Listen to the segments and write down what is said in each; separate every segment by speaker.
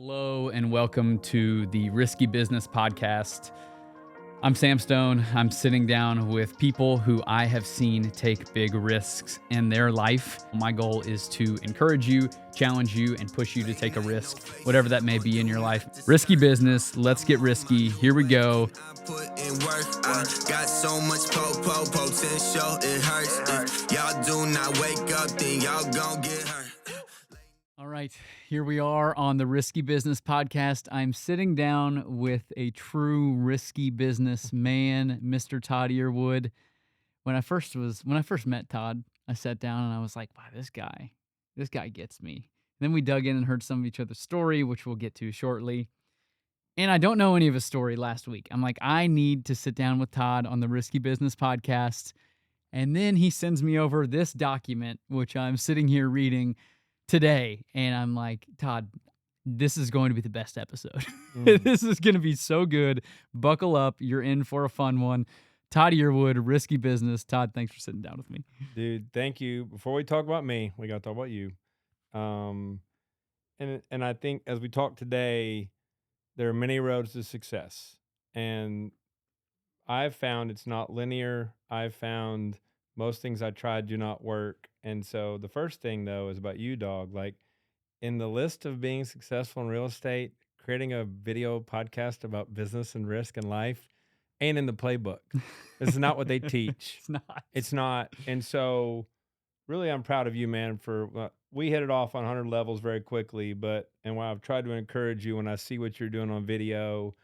Speaker 1: Hello and welcome to the Risky Business Podcast. I'm Sam Stone. I'm sitting down with people who I have seen take big risks in their life. My goal is to encourage you, challenge you, and push you to take a risk, whatever that may be in your life. Risky business. Let's get risky. Here we go.
Speaker 2: Put in work, I got so much potential, it hurts. If y'all do not wake up, then y'all gon' get hurt.
Speaker 1: All right, here we are on the Risky Business Podcast. I'm sitting down with a true risky business man, Mr. Todd Earwood. When I first met Todd, I sat down and I was like, wow, this guy gets me. Then we dug in and heard some of each other's story, which we'll get to shortly. And I don't know any of his story last week. I'm like, I need to sit down with Todd on the Risky Business Podcast. And then he sends me over this document, which I'm sitting here reading today. And I'm like, Todd, this is going to be the best episode. This is going to be so good. Buckle up. You're in for a fun one. Todd Earwood, Risky Business. Todd, thanks for sitting down with me.
Speaker 3: Dude, thank you. Before we talk about me, we got to talk about you. And I think as we talk today, there are many roads to success. And I've found it's not linear. I've found most things I tried do not work. And so the first thing, though, is about you, dog. Like in the list of being successful in real estate, creating a video podcast about business and risk and life ain't in the playbook. This is not what they teach. It's not. And so really, I'm proud of you, man, for we hit it off on 100 levels very quickly. And while I've tried to encourage you when I see what you're doing on video,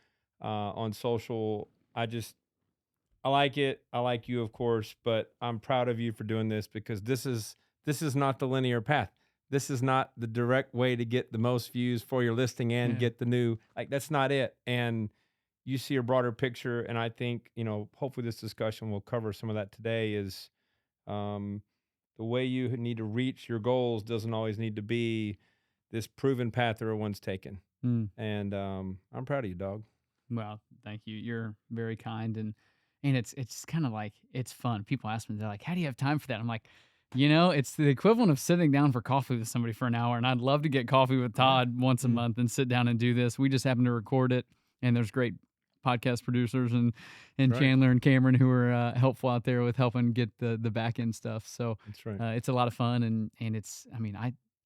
Speaker 3: on social, I like it. I like you, of course, but I'm proud of you for doing this because this is not the linear path. This is not the direct way to get the most views for your listing and get the new, like, that's not it. And you see a broader picture. And I think, hopefully this discussion will cover some of that today is, the way you need to reach your goals doesn't always need to be this proven path everyone's taken. And, I'm proud of you, dog.
Speaker 1: Well, thank you. You're very kind. And it's kind of like, it's fun. People ask me, they're like, how do you have time for that? I'm like, it's the equivalent of sitting down for coffee with somebody for an hour. And I'd love to get coffee with Todd once a month and sit down and do this. We just happen to record it. And there's great podcast producers and right. Chandler and Cameron who are helpful out there with helping get the back end stuff. So
Speaker 3: that's right.
Speaker 1: It's a lot of fun. And it's,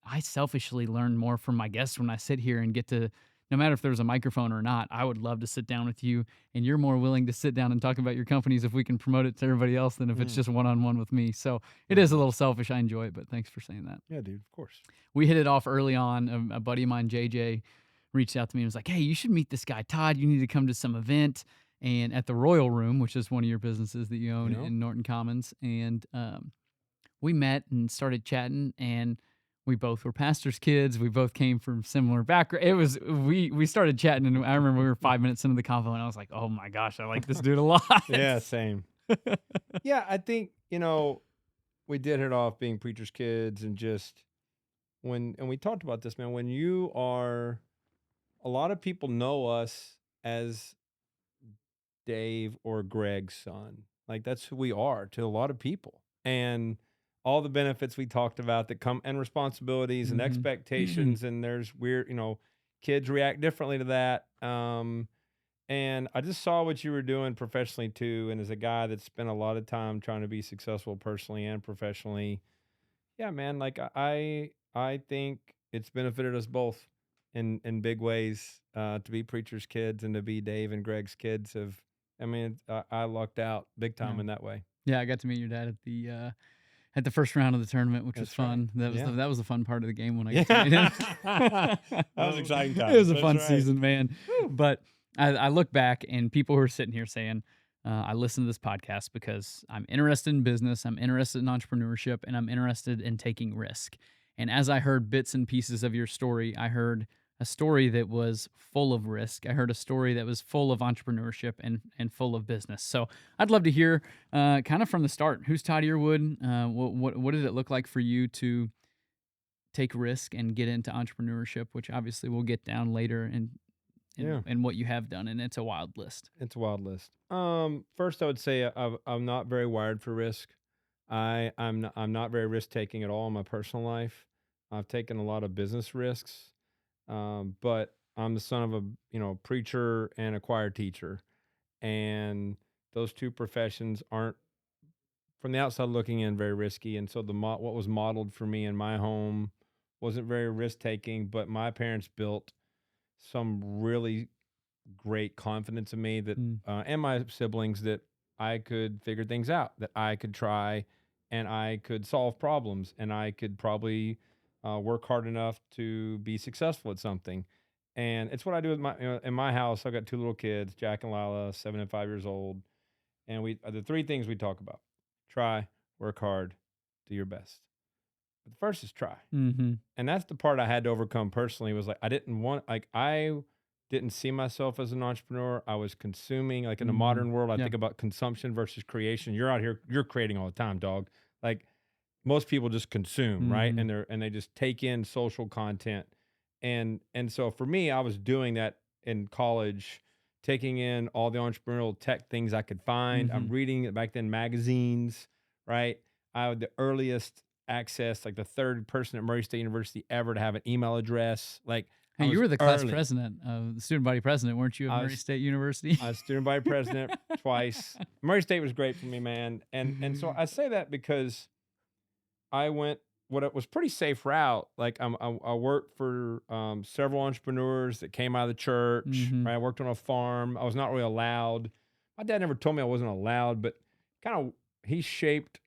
Speaker 1: I selfishly learn more from my guests when I sit here and get to, no matter if there's a microphone or not, I would love to sit down with you, and you're more willing to sit down and talk about your companies if we can promote it to everybody else than if it's just one-on-one with me. So it is a little selfish. I enjoy it, but thanks for saying that.
Speaker 3: Yeah, dude, of course.
Speaker 1: We hit it off early on. A buddy of mine, JJ, reached out to me and was like, hey, you should meet this guy, Todd. You need to come to some event and at the Royal Room, which is one of your businesses that you own in Norton Commons. And we met and started chatting, and we both were pastors' kids. We both came from similar background. It was we started chatting, and I remember we were 5 minutes into the convo, and I was like, "Oh my gosh, I like this dude a lot."
Speaker 3: Yeah, same. Yeah, I think we did hit off being preachers' kids, and just and we talked about this, man. When you are, a lot of people know us as Dave or Greg's son. Like that's who we are to a lot of people, and all the benefits we talked about that come and responsibilities and expectations. And there's weird, kids react differently to that. And I just saw what you were doing professionally too. And as a guy that spent a lot of time trying to be successful personally and professionally, yeah, man, like I think it's benefited us both in big ways, to be preachers' kids and to be Dave and Greg's kids. I lucked out big time in that way.
Speaker 1: Yeah. I got to meet your dad at the first round of the tournament, which was fun. Right. That was the fun part of the game when I got to meet him.
Speaker 3: That was exciting time.
Speaker 1: It was a fun season, man. Woo. But I look back, and people who are sitting here saying, I listen to this podcast because I'm interested in business, I'm interested in entrepreneurship, and I'm interested in taking risk. And as I heard bits and pieces of your story, I heard a story that was full of risk. I heard a story that was full of entrepreneurship and full of business. So I'd love to hear kind of from the start. Who's Todd Earwood? What did it look like for you to take risk and get into entrepreneurship, which obviously we'll get down later and what you have done. And it's a wild list.
Speaker 3: It's a wild list. First, I would say I'm not very wired for risk. I'm not very risk taking at all in my personal life. I've taken a lot of business risks. But I'm the son of a, preacher and a choir teacher. And those two professions aren't, from the outside looking in, very risky. And so what was modeled for me in my home wasn't very risk taking, but my parents built some really great confidence in me that,
Speaker 1: Mm.
Speaker 3: and my siblings, that I could figure things out, that I could try, and I could solve problems, and I could probably work hard enough to be successful at something. And it's what I do with in my house. I've got two little kids, Jack and Lila, 7 and 5 years old. And the three things we talk about: try, work hard, do your best. But the first is try.
Speaker 1: Mm-hmm.
Speaker 3: And that's the part I had to overcome personally, was like, I didn't see myself as an entrepreneur. I was consuming, like in the
Speaker 1: Mm-hmm.
Speaker 3: modern world, I
Speaker 1: Yeah.
Speaker 3: think about consumption versus creation. You're out here, you're creating all the time, dog. Like, most people just consume, right?
Speaker 1: Mm-hmm.
Speaker 3: And they just take in social content. And so for me, I was doing that in college, taking in all the entrepreneurial tech things I could find. I'm
Speaker 1: Mm-hmm.
Speaker 3: reading back then magazines, right? I had the earliest access, like the third person at Murray State University ever to have an email address. Like,
Speaker 1: Hey,
Speaker 3: I
Speaker 1: you
Speaker 3: was
Speaker 1: were the class
Speaker 3: early.
Speaker 1: president, the student body president, weren't you, at
Speaker 3: I
Speaker 1: Murray
Speaker 3: was
Speaker 1: State University?
Speaker 3: I was student body president twice. Murray State was great for me, man. And so I say that because I went what it was pretty safe route. Like, I worked for several entrepreneurs that came out of the church.
Speaker 1: Mm-hmm.
Speaker 3: Right? I worked on a farm. I was not really allowed. My dad never told me I wasn't allowed, but kind of he shaped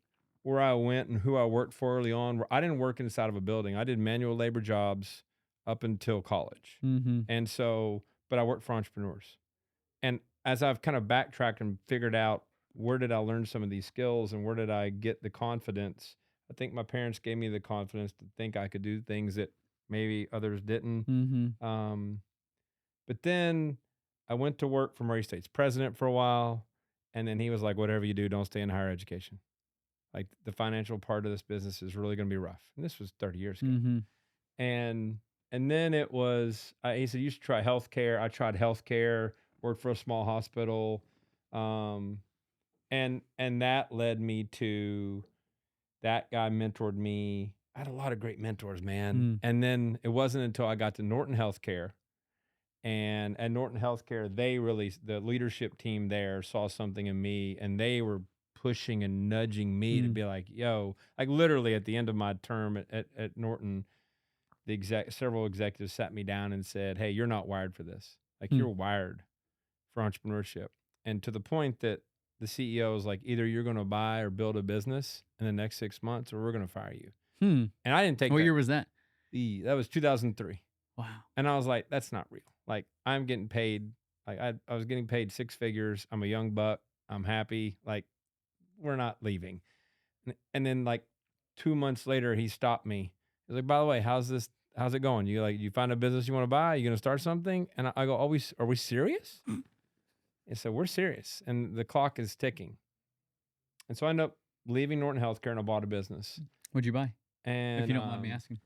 Speaker 3: where I went and who I worked for early on. Where I didn't work inside of a building. I did manual labor jobs up until college,
Speaker 1: Mm-hmm.
Speaker 3: and so, but I worked for entrepreneurs. And as I've kind of backtracked and figured out where did I learn some of these skills and where did I get the confidence, I think my parents gave me the confidence to think I could do things that maybe others didn't.
Speaker 1: Mm-hmm.
Speaker 3: But then I went to work for Murray State's president for a while. And then he was like, whatever you do, don't stay in higher education. Like, the financial part of this business is really going to be rough. And this was 30 years ago.
Speaker 1: Mm-hmm.
Speaker 3: And then it was, he said, you should try healthcare. I tried healthcare, worked for a small hospital. And that led me to, that guy mentored me. I had a lot of great mentors, man.
Speaker 1: Mm.
Speaker 3: And then it wasn't until I got to Norton Healthcare. And at Norton Healthcare, the leadership team there saw something in me, and they were pushing and nudging me to
Speaker 1: Mm.
Speaker 3: be like, yo, like literally at the end of my term at Norton, several executives sat me down and said, hey, you're not wired for this. Like,
Speaker 1: Mm.
Speaker 3: you're wired for entrepreneurship. And to the point that the CEO was like, either you're going to buy or build a business in the next 6 months, or we're going to fire you.
Speaker 1: Hmm.
Speaker 3: And I didn't take
Speaker 1: What
Speaker 3: that.
Speaker 1: year was that?
Speaker 3: That was 2003.
Speaker 1: Wow.
Speaker 3: And I was like, that's not real. Like, I'm getting paid. Like, I was getting paid six figures. I'm a young buck. I'm happy. Like, we're not leaving. And then like 2 months later, he stopped me. He's like, by the way, how's it going? You find a business you want to buy? You going to start something? And I go, are we serious? And so we're serious. And the clock is ticking. And so I ended up leaving Norton Healthcare, and I bought a business.
Speaker 1: What'd you buy?
Speaker 3: And
Speaker 1: If you don't mind me asking.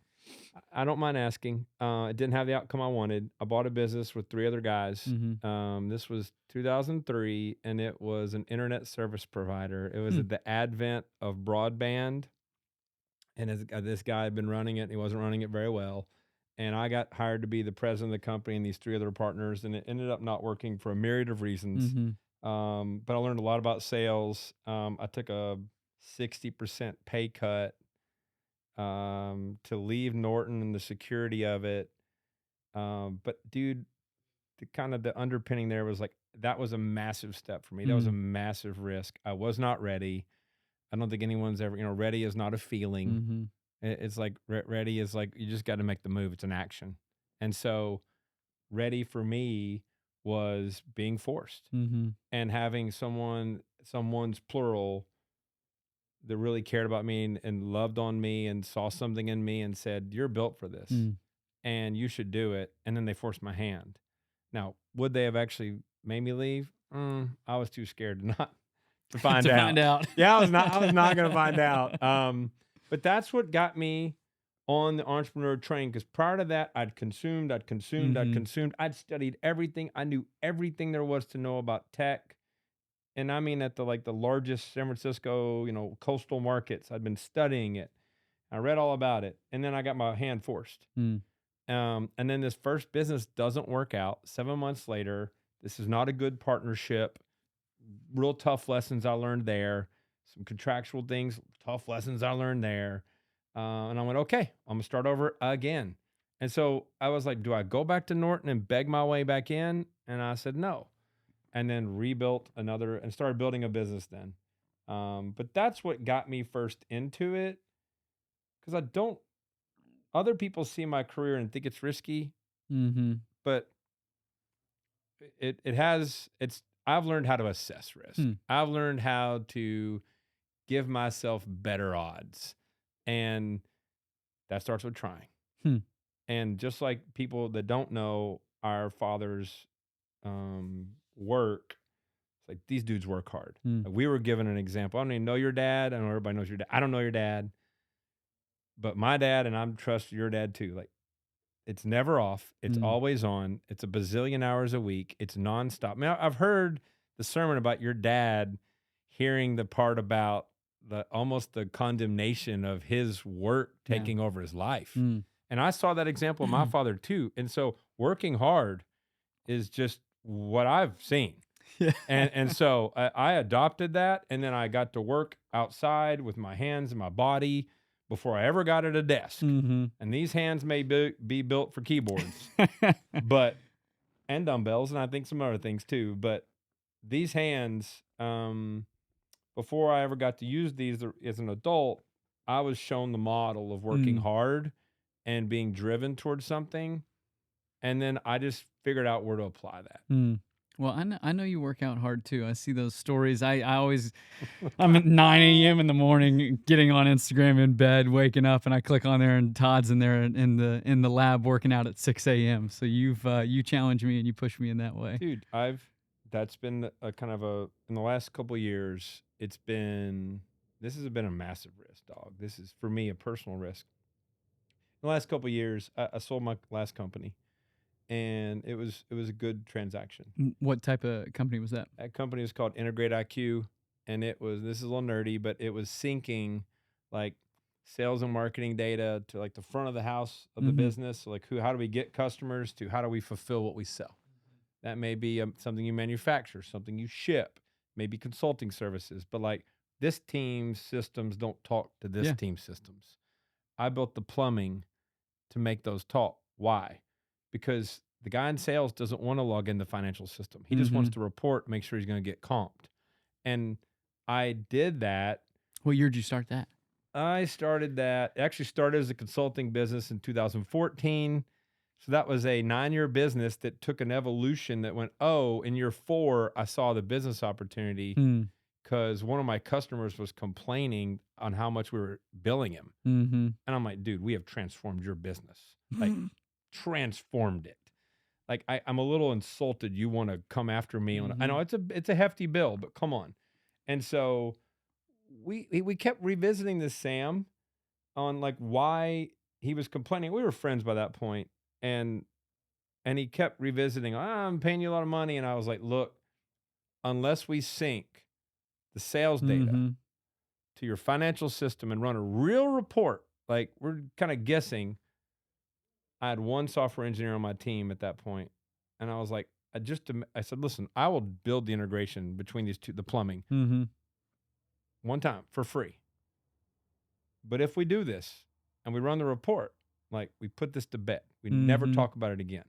Speaker 3: I don't mind asking. It didn't have the outcome I wanted. I bought a business with three other guys.
Speaker 1: Mm-hmm.
Speaker 3: This was 2003, and it was an internet service provider. It was at the advent of broadband, and this guy had been running it, and he wasn't running it very well. And I got hired to be the president of the company and these three other partners, and it ended up not working for a myriad of reasons.
Speaker 1: Mm-hmm.
Speaker 3: But I learned a lot about sales. I took a 60% pay cut to leave Norton and the security of it. But dude, the underpinning there was like, that was a massive step for me. That was a massive risk. I was not ready. I don't think anyone's ever, ready is not a feeling.
Speaker 1: Mm-hmm.
Speaker 3: It's like ready is like, you just got to make the move. It's an action. And so ready for me was being forced
Speaker 1: Mm-hmm.
Speaker 3: and having someone's plural that really cared about me and loved on me and saw something in me and said, you're built for this and you should do it. And then they forced my hand. Now, would they have actually made me leave? I was too scared to find out. Yeah, I was not going to find out. But that's what got me on the entrepreneur train. Because prior to that, I'd consumed. I'd studied everything. I knew everything there was to know about tech. And I mean, at the largest San Francisco, coastal markets, I'd been studying it. I read all about it. And then I got my hand forced. And then this first business doesn't work out. 7 months later, this is not a good partnership. Real tough lessons I learned there. Some contractual things, tough lessons I learned there. And I went, okay, I'm gonna start over again. And so I was like, do I go back to Norton and beg my way back in? And I said no. And then rebuilt another and started building a business then. But that's what got me first into it. Because I don't, other people see my career and think it's risky,
Speaker 1: Mm-hmm.
Speaker 3: but I've learned how to assess risk.
Speaker 1: Hmm.
Speaker 3: I've learned how to give myself better odds. And that starts with trying.
Speaker 1: Hmm.
Speaker 3: And just like people that don't know our father's work, it's like these dudes work hard.
Speaker 1: Hmm.
Speaker 3: Like, we were given an example. I don't even know your dad. I know everybody knows your dad. I don't know your dad, but my dad, and I trust your dad too. Like, it's never off. It's
Speaker 1: Mm.
Speaker 3: always on. It's a bazillion hours a week. It's nonstop. I mean, I've heard the sermon about your dad, hearing the part about almost the condemnation of his work
Speaker 1: Yeah.
Speaker 3: taking over his life.
Speaker 1: Mm.
Speaker 3: And I saw that example of my father too. And so working hard is just what I've seen.
Speaker 1: Yeah.
Speaker 3: And so I adopted that. And then I got to work outside with my hands and my body before I ever got at a desk.
Speaker 1: Mm-hmm.
Speaker 3: And these hands may be built for keyboards, but and dumbbells, and I think some other things too. But these hands, before I ever got to use these as an adult, I was shown the model of working
Speaker 1: Mm.
Speaker 3: hard and being driven towards something, and then I just figured out where to apply that.
Speaker 1: Mm. Well, I know you work out hard too. I see those stories. I'm at 9 a.m. in the morning, getting on Instagram in bed, waking up, and I click on there, and Todd's in there in the lab working out at 6 a.m. So you challenge me and you push me in that way.
Speaker 3: Dude, that's been a kind of in the last couple of years, this has been a massive risk, dog. This is for me a personal risk. In the last couple of years, I sold my last company, and it was a good transaction.
Speaker 1: What type of company was that?
Speaker 3: That company was called Integrate IQ, and this is a little nerdy, but it was syncing like sales and marketing data to like the front of the house of the
Speaker 1: Mhm.
Speaker 3: business. So like how do we get customers to how do we fulfill what we sell? That may be something you manufacture, something you ship, maybe consulting services, but like this team's systems don't talk to this
Speaker 1: Yeah.
Speaker 3: team's systems. I built the plumbing to make those talk. Why? Because the guy in sales doesn't want to log in the financial system. He just wants
Speaker 1: Mhm.
Speaker 3: to report, make sure he's going to get comped. And I did that.
Speaker 1: What year did you start that?
Speaker 3: I started that, actually started as a consulting business in 2014. So that was a 9-year business that took an evolution that went, oh, in year 4, I saw the business opportunity
Speaker 1: Mm.
Speaker 3: because one of my customers was complaining on how much we were billing him.
Speaker 1: Mm-hmm.
Speaker 3: And I'm like, dude, we have transformed your business. Like, transformed it. Like, I'm a little insulted. You want to come after me on? I know it's a hefty bill, but come on. And so we kept revisiting this Sam on like why he was complaining. We were friends by that point, and he kept revisiting. I'm paying you a lot of money, and I was like, look, unless we sync the sales data
Speaker 1: Mhm.
Speaker 3: to your financial system and run a real report, like we're kind of guessing. I had one software engineer on my team at that point, and I was like, I said, listen, I will build the integration between these two, the plumbing,
Speaker 1: Mm-hmm.
Speaker 3: one time for free. But if we do this and we run the report, like we put this to bed, we never
Speaker 1: Mhm.
Speaker 3: talk about it again.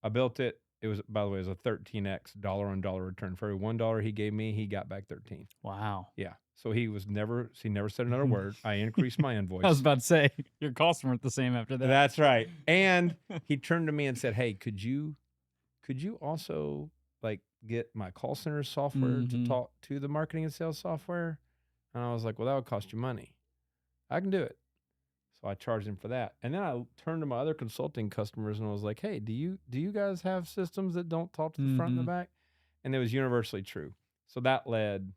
Speaker 3: I built it. It was, by the way, it was a 13x dollar on dollar return. For every $1 he gave me, he got back 13.
Speaker 1: Wow.
Speaker 3: Yeah. So he never said another word. I increased my invoice.
Speaker 1: I was about to say your costs weren't the same after that.
Speaker 3: That's right. And he turned to me and said, hey, could you also like get my call center software to
Speaker 1: Mhm.
Speaker 3: talk to the marketing and sales software? And I was like, well, that would cost you money. I can do it. So I charged him for that. And then I turned to my other consulting customers and I was like, hey, do you guys have systems that don't talk to the front and the
Speaker 1: Mhm.
Speaker 3: back? And it was universally true. So that led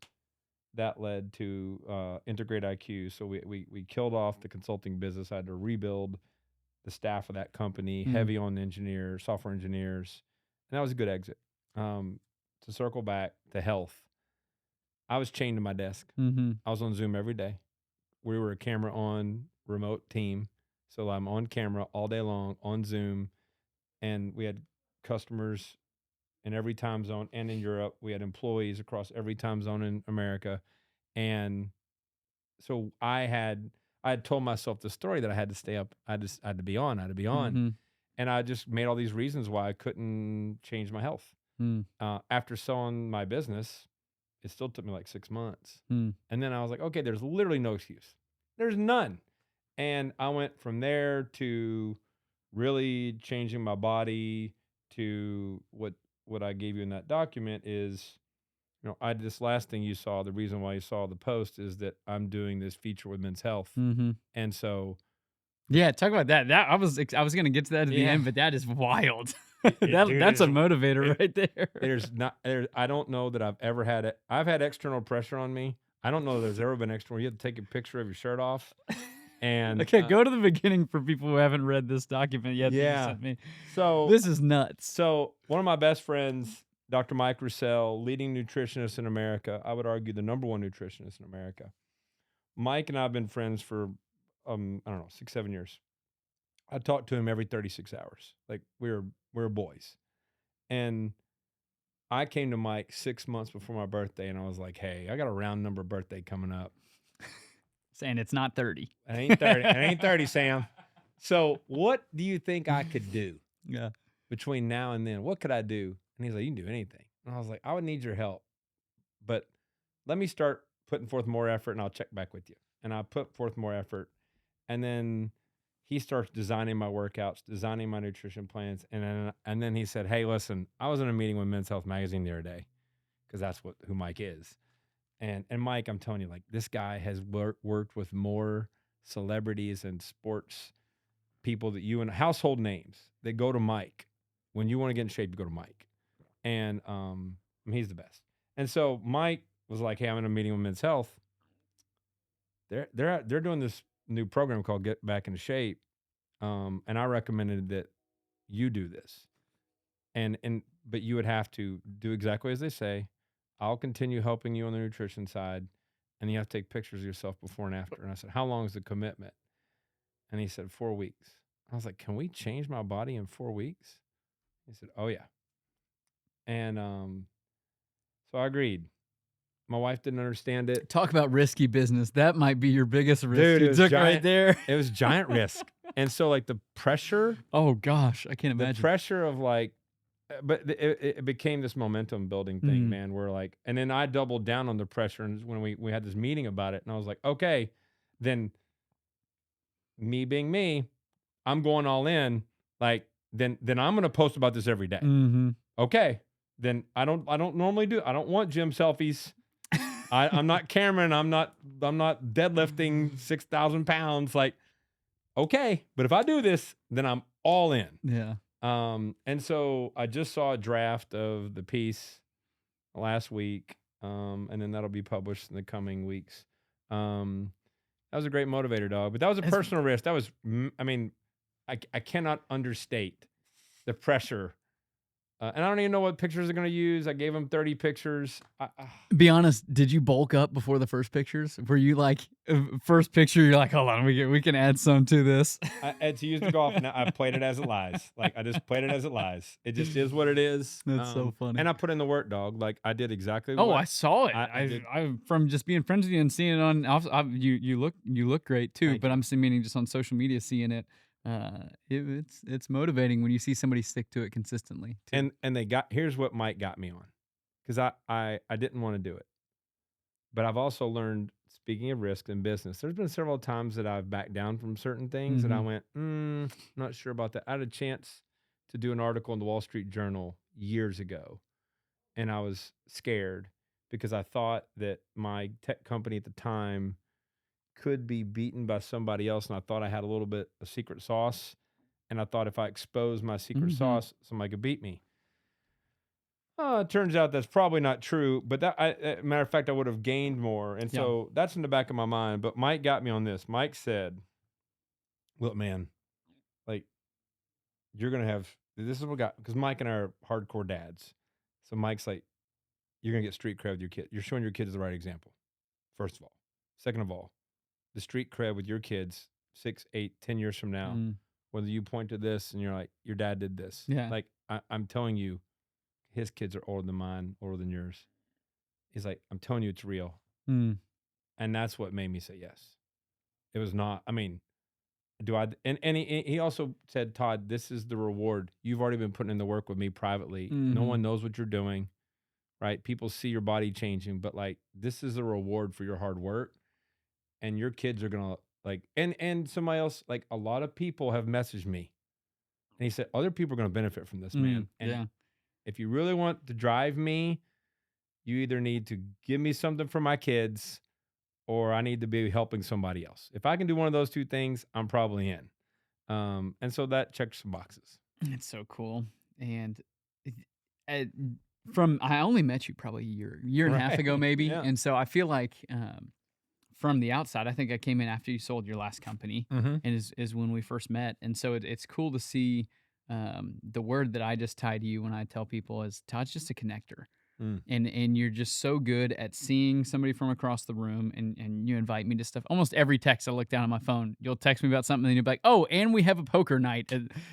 Speaker 3: to Integrate IQ. So we killed off the consulting business. I had to rebuild the staff of that company, heavy on engineers, software engineers. And that was a good exit. To circle back to health, I was chained to my desk.
Speaker 1: Mhm.
Speaker 3: I was on Zoom every day. We were a camera on remote team. So I'm on camera all day long on Zoom, and we had customers in every time zone and in Europe. We had employees across every time zone in America. And so I had told myself the story that I had to stay up. I had to be on. I had to be on.
Speaker 1: Mm-hmm.
Speaker 3: And I just made all these reasons why I couldn't change my health.
Speaker 1: Mm.
Speaker 3: After selling my business, it still took me like 6 months.
Speaker 1: Mm.
Speaker 3: And then I was like, okay, there's literally no excuse. There's none. And I went from there to really changing my body to what I gave you in that document is, this last thing you saw, the reason why you saw the post is that I'm doing this feature with Men's Health.
Speaker 1: Mm-hmm.
Speaker 3: And so,
Speaker 1: Yeah, talk about that. I was gonna get to that at the
Speaker 3: yeah,
Speaker 1: end, but that is wild.
Speaker 3: dude,
Speaker 1: That's a motivator right there.
Speaker 3: I don't know that I've ever had it. I've had external pressure on me. I don't know that there's ever been external. You have to take a picture of your shirt off. And
Speaker 1: Okay, go to the beginning for people who haven't read this document yet that you
Speaker 3: yeah.
Speaker 1: sent me.
Speaker 3: So
Speaker 1: This is nuts.
Speaker 3: So one of my best friends, Dr. Mike Roussel, leading nutritionist in America, I would argue the number one nutritionist in America. Mike and I have been friends for, I don't know, 6, 7 years. I talked to him every 36 hours. Like we were boys. And I came to Mike 6 months before my birthday and I was like, hey, I got a round number birthday coming up.
Speaker 1: Saying it's not 30.
Speaker 3: It ain't 30. It ain't 30, Sam. So what do you think I could do?
Speaker 1: Yeah.
Speaker 3: Between now and then? What could I do? And he's like, you can do anything. And I was like, I would need your help, but let me start putting forth more effort and I'll check back with you. And I put forth more effort. And then he starts designing my workouts, designing my nutrition plans. And then he said, hey, listen, I was in a meeting with Men's Health Magazine the other day, because that's who Mike is. And Mike, I'm telling you, like, this guy has worked with more celebrities and sports people that you and household names that go to Mike. When you want to get in shape, you go to Mike. And he's the best. And so Mike was like, hey, I'm in a meeting with Men's Health. They're doing this new program called Get Back into Shape. And I recommended that you do this. But you would have to do exactly as they say. I'll continue helping you on the nutrition side. And you have to take pictures of yourself before and after. And I said, how long is the commitment? And he said, 4 weeks. I was like, can we change my body in 4 weeks? He said, oh, yeah. And so I agreed. My wife didn't understand it.
Speaker 1: Talk about risky business. That might be your biggest risk
Speaker 3: Dude,
Speaker 1: you took right there.
Speaker 3: It was giant risk. And so, like, the pressure.
Speaker 1: Oh, gosh. I can't imagine.
Speaker 3: The pressure of, like, but it became this momentum building thing, man, where, like, and then I doubled down on the pressure. And when we had this meeting about it, and I was like, okay, then me being me, I'm going all in. Like, then I'm going to post about this every day.
Speaker 1: Mm-hmm.
Speaker 3: Okay. Then I don't normally do. I don't want gym selfies. I'm not Cameron. I'm not deadlifting 6,000 pounds. Like, okay. But if I do this, then I'm all in.
Speaker 1: Yeah.
Speaker 3: And so I just saw a draft of the piece last week. And then that'll be published in the coming weeks. That was a great motivator, dog. But that was a personal risk. That was, I mean, I cannot understate the pressure. And I don't even know what pictures they're going to use. I gave them 30 pictures.
Speaker 1: Be honest, did you bulk up before the first pictures? Were you like, first picture, you're like, hold on, we can add some to this?
Speaker 3: To use the golf, I played it as it lies. Like, I just played it as it lies. It just is what it is.
Speaker 1: That's so funny.
Speaker 3: And I put in the work, dog. Like, I did exactly
Speaker 1: what.
Speaker 3: Oh,
Speaker 1: I saw it.
Speaker 3: I
Speaker 1: from just being friends with you and seeing it on, you look great too,
Speaker 3: Thank
Speaker 1: but
Speaker 3: you.
Speaker 1: I'm meaning just on social media, seeing it. It's motivating when you see somebody stick to it consistently too.
Speaker 3: And here's what Mike got me on, because I didn't want to do it, but I've also learned, speaking of risk in business, there's been several times that I've backed down from certain things that I went, not sure about that. I had a chance to do an article in the Wall Street Journal years ago, and I was scared because I thought that my tech company at the time could be beaten by somebody else, and I thought I had a little bit of secret sauce, and I thought if I exposed my secret sauce, somebody could beat me. It turns out that's probably not true, but matter of fact, I would have gained more, and so that's in the back of my mind. But Mike got me on this. Mike said, look, man, like, you're going to have, this is what got, because Mike and I are hardcore dads. So Mike's like, you're going to get street cred with your kid. You're showing your kids the right example, first of all. Second of all, the street cred with your kids 6, 8, 10 years from now,
Speaker 1: Mm.
Speaker 3: whether you point to this and you're like, your dad did this.
Speaker 1: Yeah.
Speaker 3: Like, I'm telling you, his kids are older than mine, older than yours. He's like, I'm telling you, it's real.
Speaker 1: Mm.
Speaker 3: And that's what made me say yes. It was not, I mean, and he also said, Todd, this is the reward. You've already been putting in the work with me privately. No
Speaker 1: Mhm.
Speaker 3: one knows what you're doing, right? People see your body changing, but like, this is a reward for your hard work. And your kids are gonna like, and somebody else, like a lot of people have messaged me. And he said, other people are gonna benefit from this, man. And
Speaker 1: Yeah.
Speaker 3: if you really want to drive me, you either need to give me something for my kids or I need to be helping somebody else. If I can do one of those two things, I'm probably in. And so that checks some boxes.
Speaker 1: It's so cool. And it- uh, I only met you probably year and a half ago,
Speaker 3: Right.
Speaker 1: maybe.
Speaker 3: Yeah.
Speaker 1: And so I feel like from the outside, I think I came in after you sold your last company,
Speaker 3: Mm-hmm.
Speaker 1: and is when we first met. And so it's cool to see the word that I just tie to you when I tell people is Todd's just a connector.
Speaker 3: Mm.
Speaker 1: And you're just so good at seeing somebody from across the room, and you invite me to stuff. Almost every text I look down on my phone, you'll text me about something and you'll be like, oh, and we have a poker night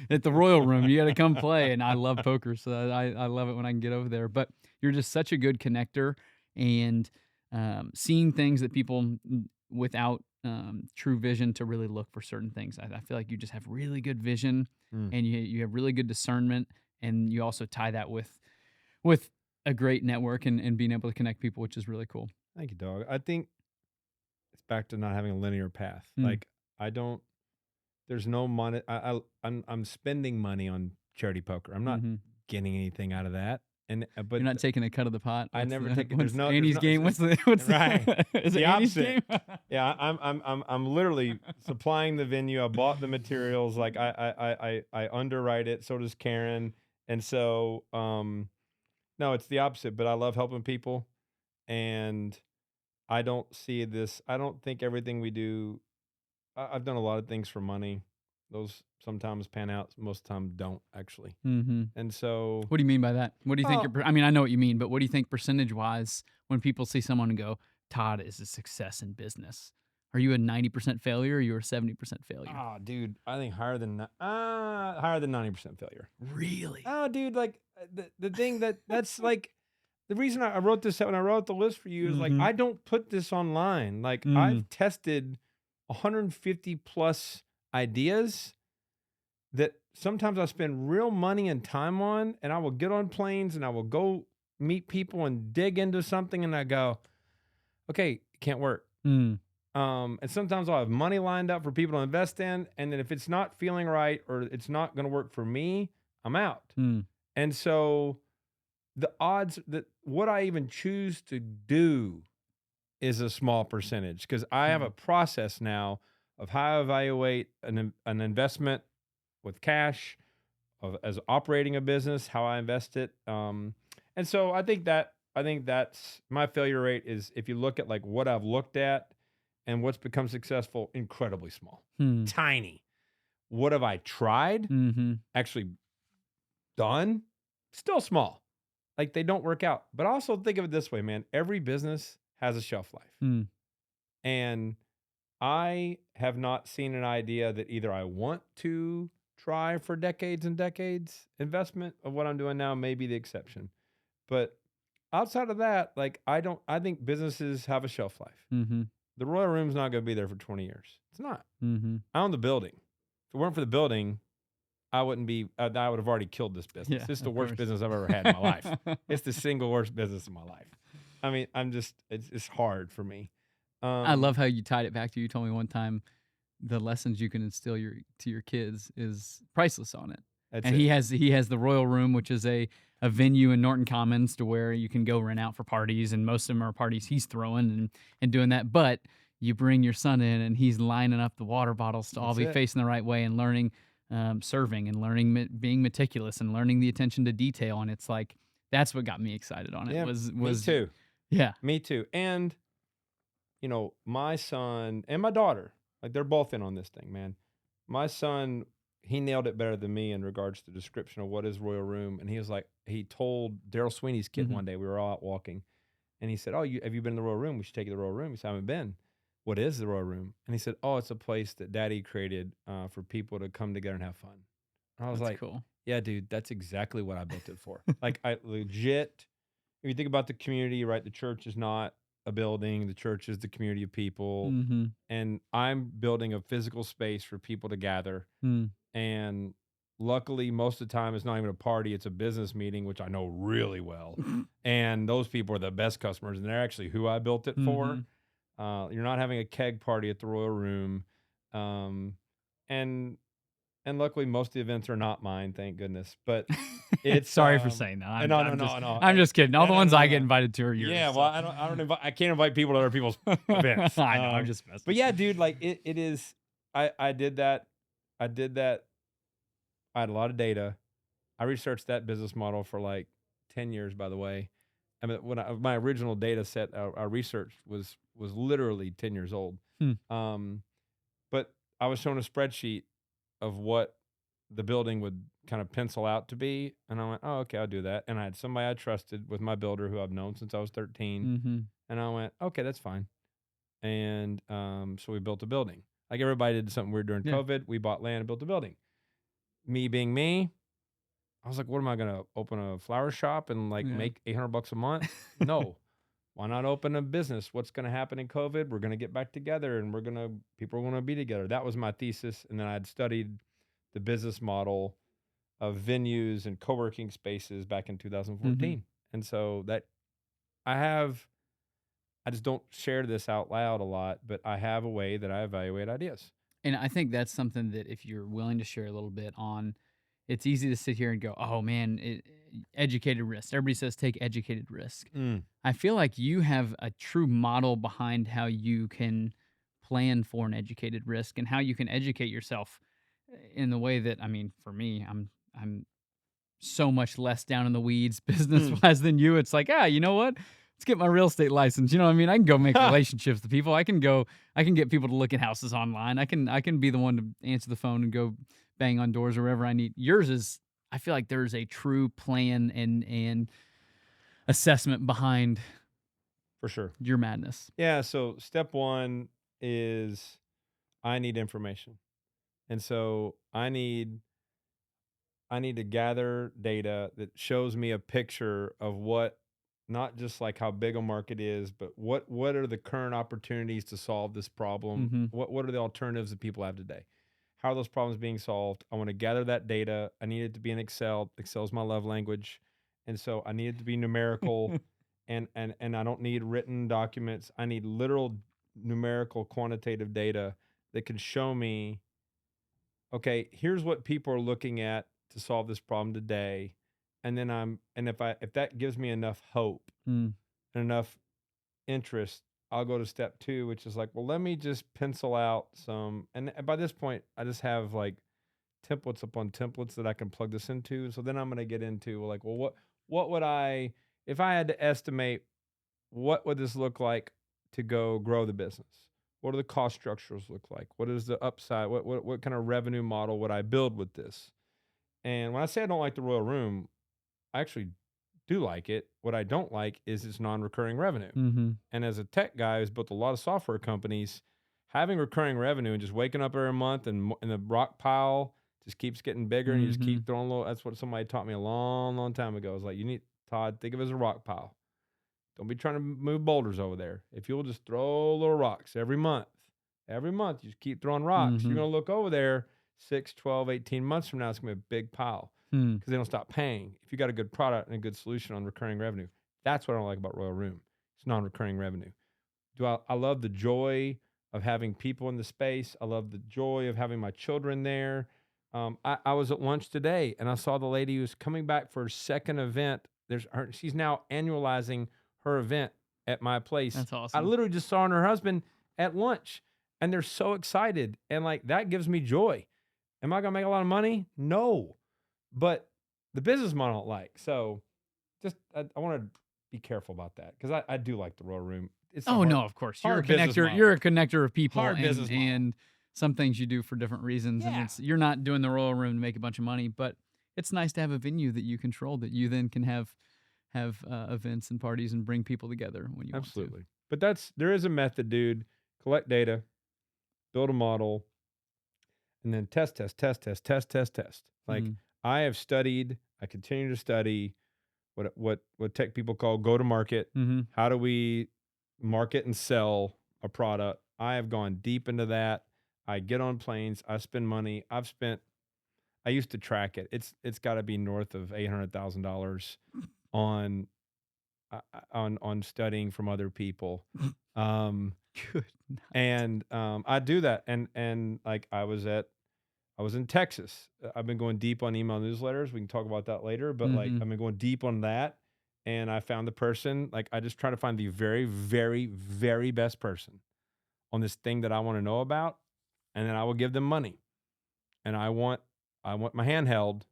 Speaker 1: at the Royal Room. You got to come play. And I love poker, so I love it when I can get over there. But you're just such a good connector, and seeing things that people without true vision to really look for certain things. I feel like you just have really good vision,
Speaker 3: Mm.
Speaker 1: and you have really good discernment, and you also tie that with a great network and being able to connect people, which is really cool.
Speaker 3: Thank you, dog. I think it's back to not having a linear path.
Speaker 1: Mm.
Speaker 3: Like I don't. There's no money. I'm spending money on charity poker. I'm not
Speaker 1: Mhm.
Speaker 3: getting anything out of that. And but
Speaker 1: You're not taking a cut of the pot.
Speaker 3: I
Speaker 1: What's
Speaker 3: never
Speaker 1: the,
Speaker 3: take it.
Speaker 1: what's
Speaker 3: There's
Speaker 1: Annie's
Speaker 3: no.
Speaker 1: game? What's the what's
Speaker 3: Right.
Speaker 1: is it
Speaker 3: The
Speaker 1: Annie's
Speaker 3: opposite.
Speaker 1: game?
Speaker 3: Yeah, I'm literally supplying the venue. I bought the materials. Like I underwrite it. So does Karen. And so no, it's the opposite. But I love helping people, and I don't see this. I don't think everything we do. I've done a lot of things for money. Those sometimes pan out. Most of the time don't actually.
Speaker 1: Mm-hmm.
Speaker 3: And so,
Speaker 1: What do you mean by that? What do you think?
Speaker 3: well,
Speaker 1: I mean, I know what you mean, but what do you think percentage wise when people see someone and go, Todd is a success in business? Are you a 90% failure or are you a 70% failure?
Speaker 3: oh, dude, I think higher than 90% failure.
Speaker 1: Really?
Speaker 3: Oh, dude, like the thing that's like the reason I wrote this out when I wrote the list for you is like
Speaker 1: Mhm.
Speaker 3: I don't put this online. Like
Speaker 1: Mm.
Speaker 3: I've tested 150 plus ideas that sometimes I spend real money and time on, and I will get on planes and I will go meet people and dig into something, and I go, okay, it can't work.
Speaker 1: Mm.
Speaker 3: And sometimes I'll have money lined up for people to invest in, and then if it's not feeling right or it's not going to work for me, I'm out.
Speaker 1: Mm.
Speaker 3: And so the odds that what I even choose to do is a small percentage because I have a process now of how I evaluate an investment with cash, as operating a business, how I invest it. And so I think that's my failure rate is if you look at like what I've looked at and what's become successful, incredibly small,
Speaker 1: Mm.
Speaker 3: tiny. What have I tried?
Speaker 1: Mm-hmm.
Speaker 3: Actually done? Still small. Like they don't work out. But also think of it this way, man. Every business has a shelf life.
Speaker 1: Mm.
Speaker 3: And I have not seen an idea that either I want to try for decades and decades. Investment of what I'm doing now may be the exception. But outside of that, like I think businesses have a shelf life.
Speaker 1: Mm-hmm.
Speaker 3: The Royal Room's not going to be there for 20 years. It's not.
Speaker 1: Mm-hmm.
Speaker 3: I own the building. If it weren't for the building, I wouldn't be, I would have already killed this business.
Speaker 1: Yeah,
Speaker 3: It's the
Speaker 1: of
Speaker 3: worst
Speaker 1: course.
Speaker 3: business I've ever had in my life. It's the single worst business in my life. I mean, it's hard for me.
Speaker 1: I love how you tied it back to you told me one time the lessons you can instill to your kids is priceless on it.
Speaker 3: That's
Speaker 1: And
Speaker 3: it.
Speaker 1: he has the Royal Room, which is a venue in Norton Commons to where you can go rent out for parties, and most of them are parties he's throwing and doing that. But you bring your son in, and he's lining up the water bottles to all
Speaker 3: That's
Speaker 1: be
Speaker 3: it.
Speaker 1: facing the right way and learning serving and learning being meticulous and learning the attention to detail. And it's like that's what got me excited on it.
Speaker 3: Yeah,
Speaker 1: was
Speaker 3: me too.
Speaker 1: Yeah.
Speaker 3: Me too. And, you know, my son and my daughter, like they're both in on this thing, man. My son, he nailed it better than me in regards to the description of what is Royal Room. And he was like, he told Daryl Sweeney's kid
Speaker 1: Mhm.
Speaker 3: one day, we were all out walking, and he said, oh, have you been in the Royal Room? We should take you to the Royal Room. He said, I haven't been. what is the Royal Room? And he said, oh, it's a place that Daddy created for people to come together and have fun. And I was
Speaker 1: That's
Speaker 3: like,
Speaker 1: cool.
Speaker 3: yeah, dude, that's exactly what I built it for. Like, I legit, if you think about the community, right? The church is not a building, the church is the community of people.
Speaker 1: Mm-hmm.
Speaker 3: And I'm building a physical space for people to gather.
Speaker 1: Mm.
Speaker 3: And luckily, most of the time, it's not even a party, it's a business meeting, which I know really well. And those people are the best customers, and they're actually who I built it for. You're not having a keg party at the Royal Room. Um, and and luckily, most of the events are not mine, thank goodness. But it's
Speaker 1: Sorry for saying that.
Speaker 3: no, no, no, no.
Speaker 1: I'm just kidding. All
Speaker 3: No,
Speaker 1: the
Speaker 3: no,
Speaker 1: ones
Speaker 3: no,
Speaker 1: I
Speaker 3: no,
Speaker 1: get
Speaker 3: no.
Speaker 1: invited to are yours.
Speaker 3: Yeah,
Speaker 1: so.
Speaker 3: well, I don't invite. I can't invite people to other people's events.
Speaker 1: I know. I'm just messing.
Speaker 3: But yeah, dude, like it is. I did that. I did that. I had a lot of data. I researched that business model for like 10 years, by the way. I mean, my original data set I researched was literally 10 years old.
Speaker 1: Hmm.
Speaker 3: But I was shown a spreadsheet of what the building would kind of pencil out to be, and I went, "Oh, okay, I'll do that." And I had somebody I trusted with my builder who I've known since I was 13,
Speaker 1: Mm-hmm.
Speaker 3: and I went, "Okay, that's fine." And so we built a building. Like everybody did something weird during
Speaker 1: Yeah.
Speaker 3: COVID. We bought land and built a building. Me being me, I was like, "What am I gonna open a flower shop and like
Speaker 1: Yeah.
Speaker 3: make $800 a month?" No. Why not open a business? What's going to happen in COVID? We're going to get back together, and people are going to be together. That was my thesis. And then I had studied the business model of venues and co-working spaces back in 2014. And so I just don't share this out loud a lot, but I have a way that I evaluate ideas.
Speaker 1: And I think that's something that if you're willing to share a little bit on, it's easy to sit here and go, oh man, educated risk. Everybody says take educated risk. I feel like you have a true model behind how you can plan for an educated risk and how you can educate yourself in the way that, I mean, for me, I'm so much less down in the weeds business wise than you. It's like, you know what? Let's get my real estate license. You know what I mean? I can go make relationships with people. I can get people to look at houses online. I can be the one to answer the phone and go bang on doors wherever I need. Yours is, I feel like there's a true plan and assessment behind
Speaker 3: For sure.
Speaker 1: your madness.
Speaker 3: Yeah. So step one is I need information. And so I need to gather data that shows me a picture of what, not just like how big a market is, but what are the current opportunities to solve this problem? What are the alternatives that people have today? How are those problems being solved? I want to gather that data. I need it to be in Excel. Excel's my love language. And so I need it to be numerical and I don't need written documents. I need literal numerical quantitative data that can show me, okay, here's what people are looking at to solve this problem today. And then if that gives me enough hope and enough interest, I'll go to step two, which is like, well, let me just pencil out some, and by this point, I just have like templates upon templates that I can plug this into. So then I'm going to get into like, well, what would if I had to estimate, what would this look like to go grow the business? What do the cost structures look like? What is the upside? What kind of revenue model would I build with this? And when I say I don't like the Royal Room, I actually do like it. What I don't like is its non-recurring revenue. And as a tech guy who's built a lot of software companies, having recurring revenue and just waking up every month and the rock pile just keeps getting bigger and you just keep throwing little, that's what somebody taught me a long, long time ago. It's like, Todd, think of it as a rock pile. Don't be trying to move boulders over there. If you'll just throw little rocks every month, you just keep throwing rocks. You're going to look over there 6, 12, 18 months from now, it's going to be a big pile because they don't stop paying. If you got a good product and a good solution on recurring revenue, that's what I don't like about Royal Room. It's non-recurring revenue. I love the joy of having people in the space. I love the joy of having my children there. I was at lunch today and I saw the lady who's coming back for her second event. She's now annualizing her event at my place.
Speaker 1: That's awesome.
Speaker 3: I literally just saw her and her husband at lunch and they're so excited. And like, that gives me joy. Am I going to make a lot of money? No, but the business model I don't like. So just, I want to be careful about that because I do like the Royal Room. It's
Speaker 1: no, of course. You're a
Speaker 3: hard business
Speaker 1: connector.
Speaker 3: model.
Speaker 1: You're a connector of people
Speaker 3: Hard business model.
Speaker 1: and some things you do for different reasons.
Speaker 3: Yeah.
Speaker 1: And you're not doing the Royal Room to make a bunch of money, but it's nice to have a venue that you control that you then can have events and parties and bring people together when you
Speaker 3: Absolutely.
Speaker 1: want to.
Speaker 3: But there is a method, dude, collect data, build a model, and then test. Like
Speaker 1: Mm.
Speaker 3: I have studied, I continue to study what tech people call go to market.
Speaker 1: Mm-hmm.
Speaker 3: How do we market and sell a product? I have gone deep into that. I get on planes. I spend money. I used to track it. It's got to be north of $800,000 on on studying from other people. Um,
Speaker 1: Good night.
Speaker 3: and I do that. And like I was in Texas. I've been going deep on email newsletters. We can talk about that later, but like
Speaker 1: Mm-hmm.
Speaker 3: I've been going deep on that. And I found the person, like I just try to find the very, very, very best person on this thing that I want to know about. And then I will give them money. And I want my hand held,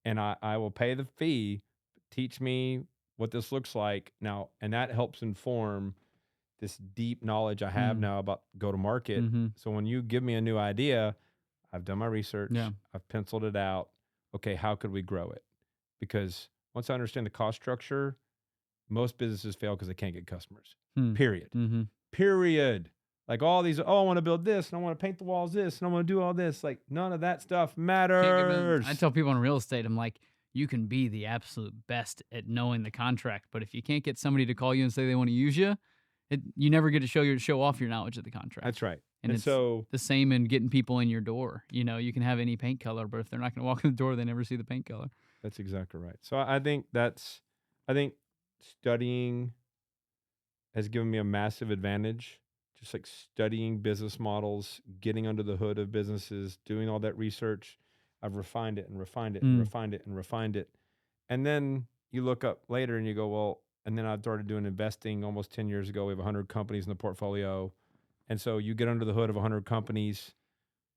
Speaker 3: and I will pay the fee, teach me what this looks like now. And that helps inform this deep knowledge I have
Speaker 1: Mm.
Speaker 3: now about go to market.
Speaker 1: Mm-hmm.
Speaker 3: So when you give me a new idea, I've done my research,
Speaker 1: Yeah.
Speaker 3: I've penciled it out. Okay, how could we grow it? Because once I understand the cost structure, most businesses fail because they can't get customers.
Speaker 1: Mm.
Speaker 3: Period.
Speaker 1: Mm-hmm.
Speaker 3: Period. Like all these, oh, I want to build this and I want to paint the walls this and I want to do all this. Like none of that stuff
Speaker 1: Can't get them.
Speaker 3: matters.
Speaker 1: I tell people in real estate, I'm like, you can be the absolute best at knowing the contract, but if you can't get somebody to call you and say they want to use you, you never get to show off your knowledge of the contract.
Speaker 3: That's right.
Speaker 1: And it's
Speaker 3: so
Speaker 1: the same in getting people in your door. You know, you can have any paint color, but if they're not going to walk in the door, they never see the paint color.
Speaker 3: that's exactly right. So I think studying has given me a massive advantage. Just like studying business models, getting under the hood of businesses, doing all that research. I've refined it and refined it and
Speaker 1: Mm.
Speaker 3: refined it and refined it. And then you look up later and you go, well, and then I started doing investing almost 10 years ago. We have 100 companies in the portfolio. And so you get under the hood of 100 companies.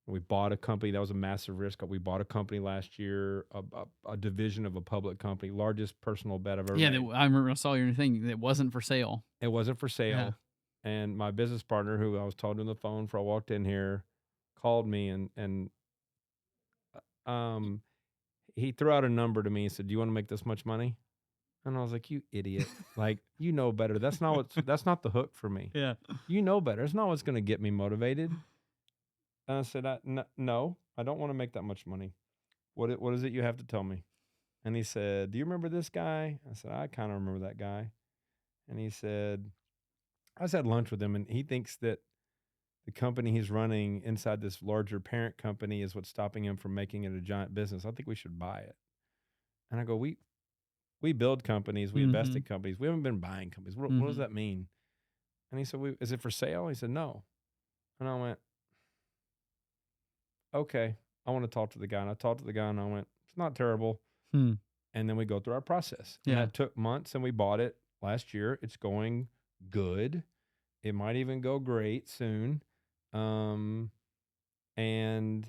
Speaker 3: We bought a company. That was a massive risk. We bought a company last year, a division of a public company, largest personal bet I've ever
Speaker 1: Yeah,
Speaker 3: made.
Speaker 1: I remember I saw your thing. It wasn't for sale.
Speaker 3: It wasn't for sale.
Speaker 1: Yeah.
Speaker 3: And my business partner, who I was talking to on the phone before I walked in here, called me and he threw out a number to me and said, "Do you want to make this much money?" And I was like, "You idiot! Like you know better. That's not the hook for me.
Speaker 1: Yeah.
Speaker 3: You know better. It's not what's going to get me motivated." And I said, "No, I don't want to make that much money. What is it you have to tell me?" And he said, "Do you remember this guy?" I said, "I kind of remember that guy." And he said, I just had lunch with him, and he thinks that the company he's running inside this larger parent company is what's stopping him from making it a giant business. I think we should buy it. And I go, we build companies, we invest in companies. We haven't been buying companies. What does that mean? And he said, is it for sale? He said, no. And I went, okay, I want to talk to the guy. And I talked to the guy, and I went, it's not terrible.
Speaker 1: Hmm.
Speaker 3: And then we go through our process. And
Speaker 1: Yeah.
Speaker 3: that took months, and we bought it last year. It's going good. It might even go great soon. And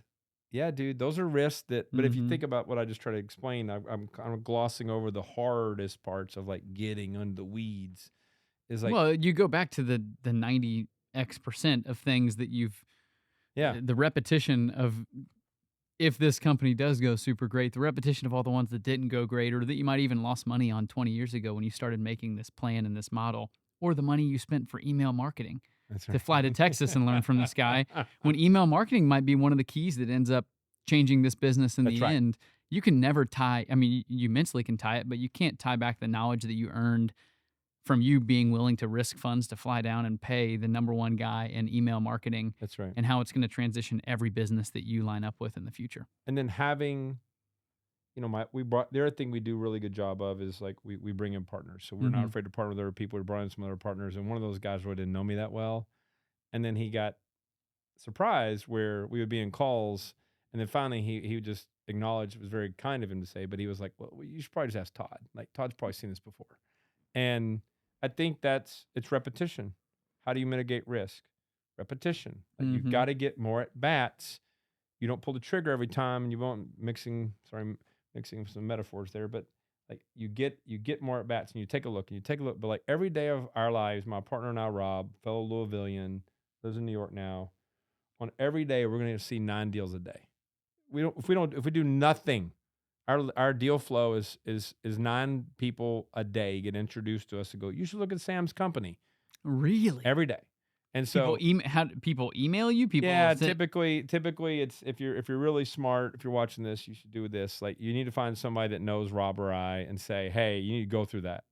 Speaker 3: yeah, dude, those are risks that, but if you think about what I just tried to explain, I'm kind of glossing over the hardest parts of like getting under the weeds. Is like,
Speaker 1: Well, you go back to the 90x% of things that you've,
Speaker 3: yeah,
Speaker 1: the repetition of, if this company does go super great, the repetition of all the ones that didn't go great, or that you might even lost money on 20 years ago when you started making this plan and this model, or the money you spent for email marketing
Speaker 3: that's
Speaker 1: to fly to Texas and learn from this guy, when email marketing might be one of the keys that ends up changing this business in
Speaker 3: That's
Speaker 1: the
Speaker 3: right.
Speaker 1: end. You can never tie, I mean, you mentally can tie it, but you can't tie back the knowledge that you earned from you being willing to risk funds to fly down and pay the number one guy in email marketing,
Speaker 3: That's right.
Speaker 1: and how it's going to transition every business that you line up with in the future.
Speaker 3: And then having, the other thing we do really good job of is like we bring in partners. So we're not afraid to partner with other people. We brought in some other partners, and one of those guys really didn't know me that well. And then he got surprised where we would be in calls, and then finally he would just acknowledge, it was very kind of him to say, but he was like, well, you should probably just ask Todd. Like Todd's probably seen this before. And I think it's repetition. How do you mitigate risk? Repetition. Like you've got to get more at bats. You don't pull the trigger every time, and you won't mixing some metaphors there, but like you get more at bats, and you take a look. But like every day of our lives, my partner and I, Rob, fellow Louisvillian, lives in New York now. On every day, we're going to see 9 deals a day. If we do nothing, our deal flow is 9 people a day get introduced to us and go, you should look at Sam's company.
Speaker 1: Really?
Speaker 3: Every day. And
Speaker 1: People
Speaker 3: so
Speaker 1: email how people email you? People
Speaker 3: yeah,
Speaker 1: send
Speaker 3: typically it's if you're really smart, if you're watching this, you should do this. Like you need to find somebody that knows Rob or I and say, "Hey, you need to go through that."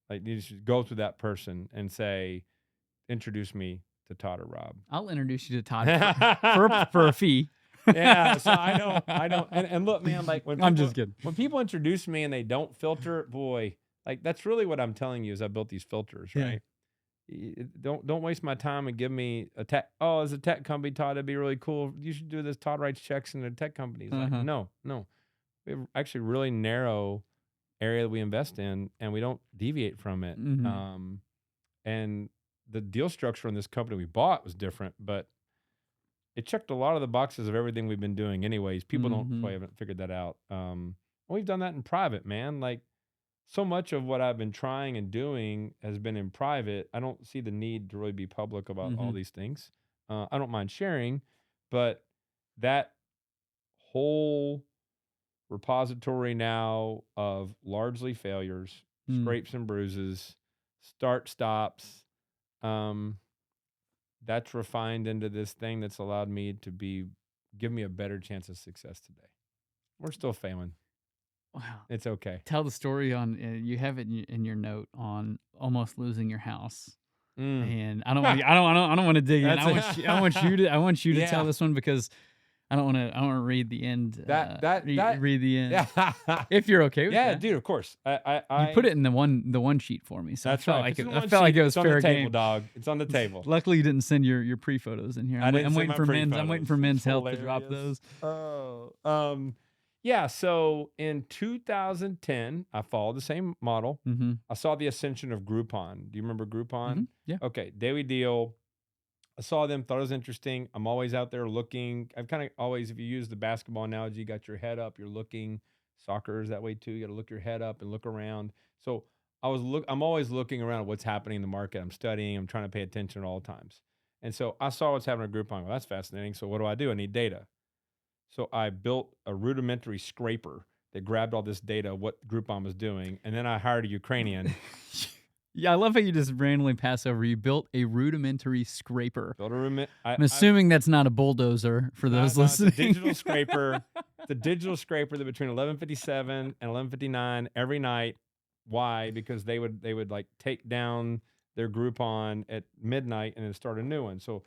Speaker 3: Like you should go through that person and say, "Introduce me to Todd or Rob."
Speaker 1: I'll introduce you to Todd for a fee.
Speaker 3: Yeah, so I don't and look, man, like
Speaker 1: I'm just kidding.
Speaker 3: when people introduce me and they don't filter, boy, like that's really what I'm telling you is I built these filters,
Speaker 1: Yeah.
Speaker 3: right? Don't waste my time and give me a tech. Oh, as a tech company, Todd, it'd be really cool. You should do this. Todd writes checks in the tech companies. Like,
Speaker 1: Uh-huh.
Speaker 3: no. We have actually really narrow area that we invest in, and we don't deviate from it.
Speaker 1: Mhm.
Speaker 3: And the deal structure in this company we bought was different, but it checked a lot of the boxes of everything we've been doing. Anyways, people don't
Speaker 1: Mhm.
Speaker 3: probably haven't figured that out. We've done that in private, man. Like so much of what I've been trying and doing has been in private. I don't see the need to really be public about all
Speaker 1: Mhm.
Speaker 3: these things. I don't mind sharing, but that whole repository now of largely failures,
Speaker 1: Mm.
Speaker 3: scrapes and bruises, start stops, um, that's refined into this thing that's allowed me to give me a better chance of success today. We're still failing.
Speaker 1: Wow.
Speaker 3: It's okay.
Speaker 1: Tell the story on you have it in your note on almost losing your house.
Speaker 3: Mm.
Speaker 1: And I don't want to dig in.
Speaker 3: That's
Speaker 1: I want you to tell
Speaker 3: yeah.
Speaker 1: this one because I want to read the end
Speaker 3: That
Speaker 1: read the end
Speaker 3: yeah.
Speaker 1: if you're okay with
Speaker 3: Yeah,
Speaker 1: that.
Speaker 3: dude, of course.
Speaker 1: You put it in the one sheet for me. So
Speaker 3: That's right. If it's in
Speaker 1: I
Speaker 3: one
Speaker 1: felt like
Speaker 3: sheet,
Speaker 1: it was
Speaker 3: it's on the
Speaker 1: fair
Speaker 3: table,
Speaker 1: game.
Speaker 3: dog. It's on the table.
Speaker 1: Luckily you didn't send your pre photos in here.
Speaker 3: I didn't
Speaker 1: I'm
Speaker 3: send
Speaker 1: waiting
Speaker 3: my
Speaker 1: for men's I'm
Speaker 3: pre-photos.
Speaker 1: waiting for men's
Speaker 3: That's
Speaker 1: help to drop
Speaker 3: hilarious.
Speaker 1: those.
Speaker 3: Oh, yeah. So in 2010, I followed the same model.
Speaker 1: Mhm.
Speaker 3: I saw the ascension of Groupon. Do you remember Groupon?
Speaker 1: Mhm. Yeah.
Speaker 3: Okay, daily deal. I saw them, thought it was interesting. I'm always out there looking. I've kind of always, if you use the basketball analogy, you got your head up, you're looking. Soccer is that way too. You got to look your head up and look around. So I'm always looking around at what's happening in the market. I'm studying. I'm trying to pay attention at all times. And so I saw what's happening at Groupon. Well, that's fascinating. So what do? I need data. So I built a rudimentary scraper that grabbed all this data, what Groupon was doing, and then I hired a Ukrainian.
Speaker 1: Yeah, I love how you just randomly pass over. You built a rudimentary scraper.
Speaker 3: Built a rudimentary.
Speaker 1: I'm assuming that's not a bulldozer for those
Speaker 3: No, it's
Speaker 1: listening.
Speaker 3: a digital scraper. It's a digital scraper that between 11:57 and 11:59 every night. Why? Because they would like take down their Groupon at midnight and then start a new one. So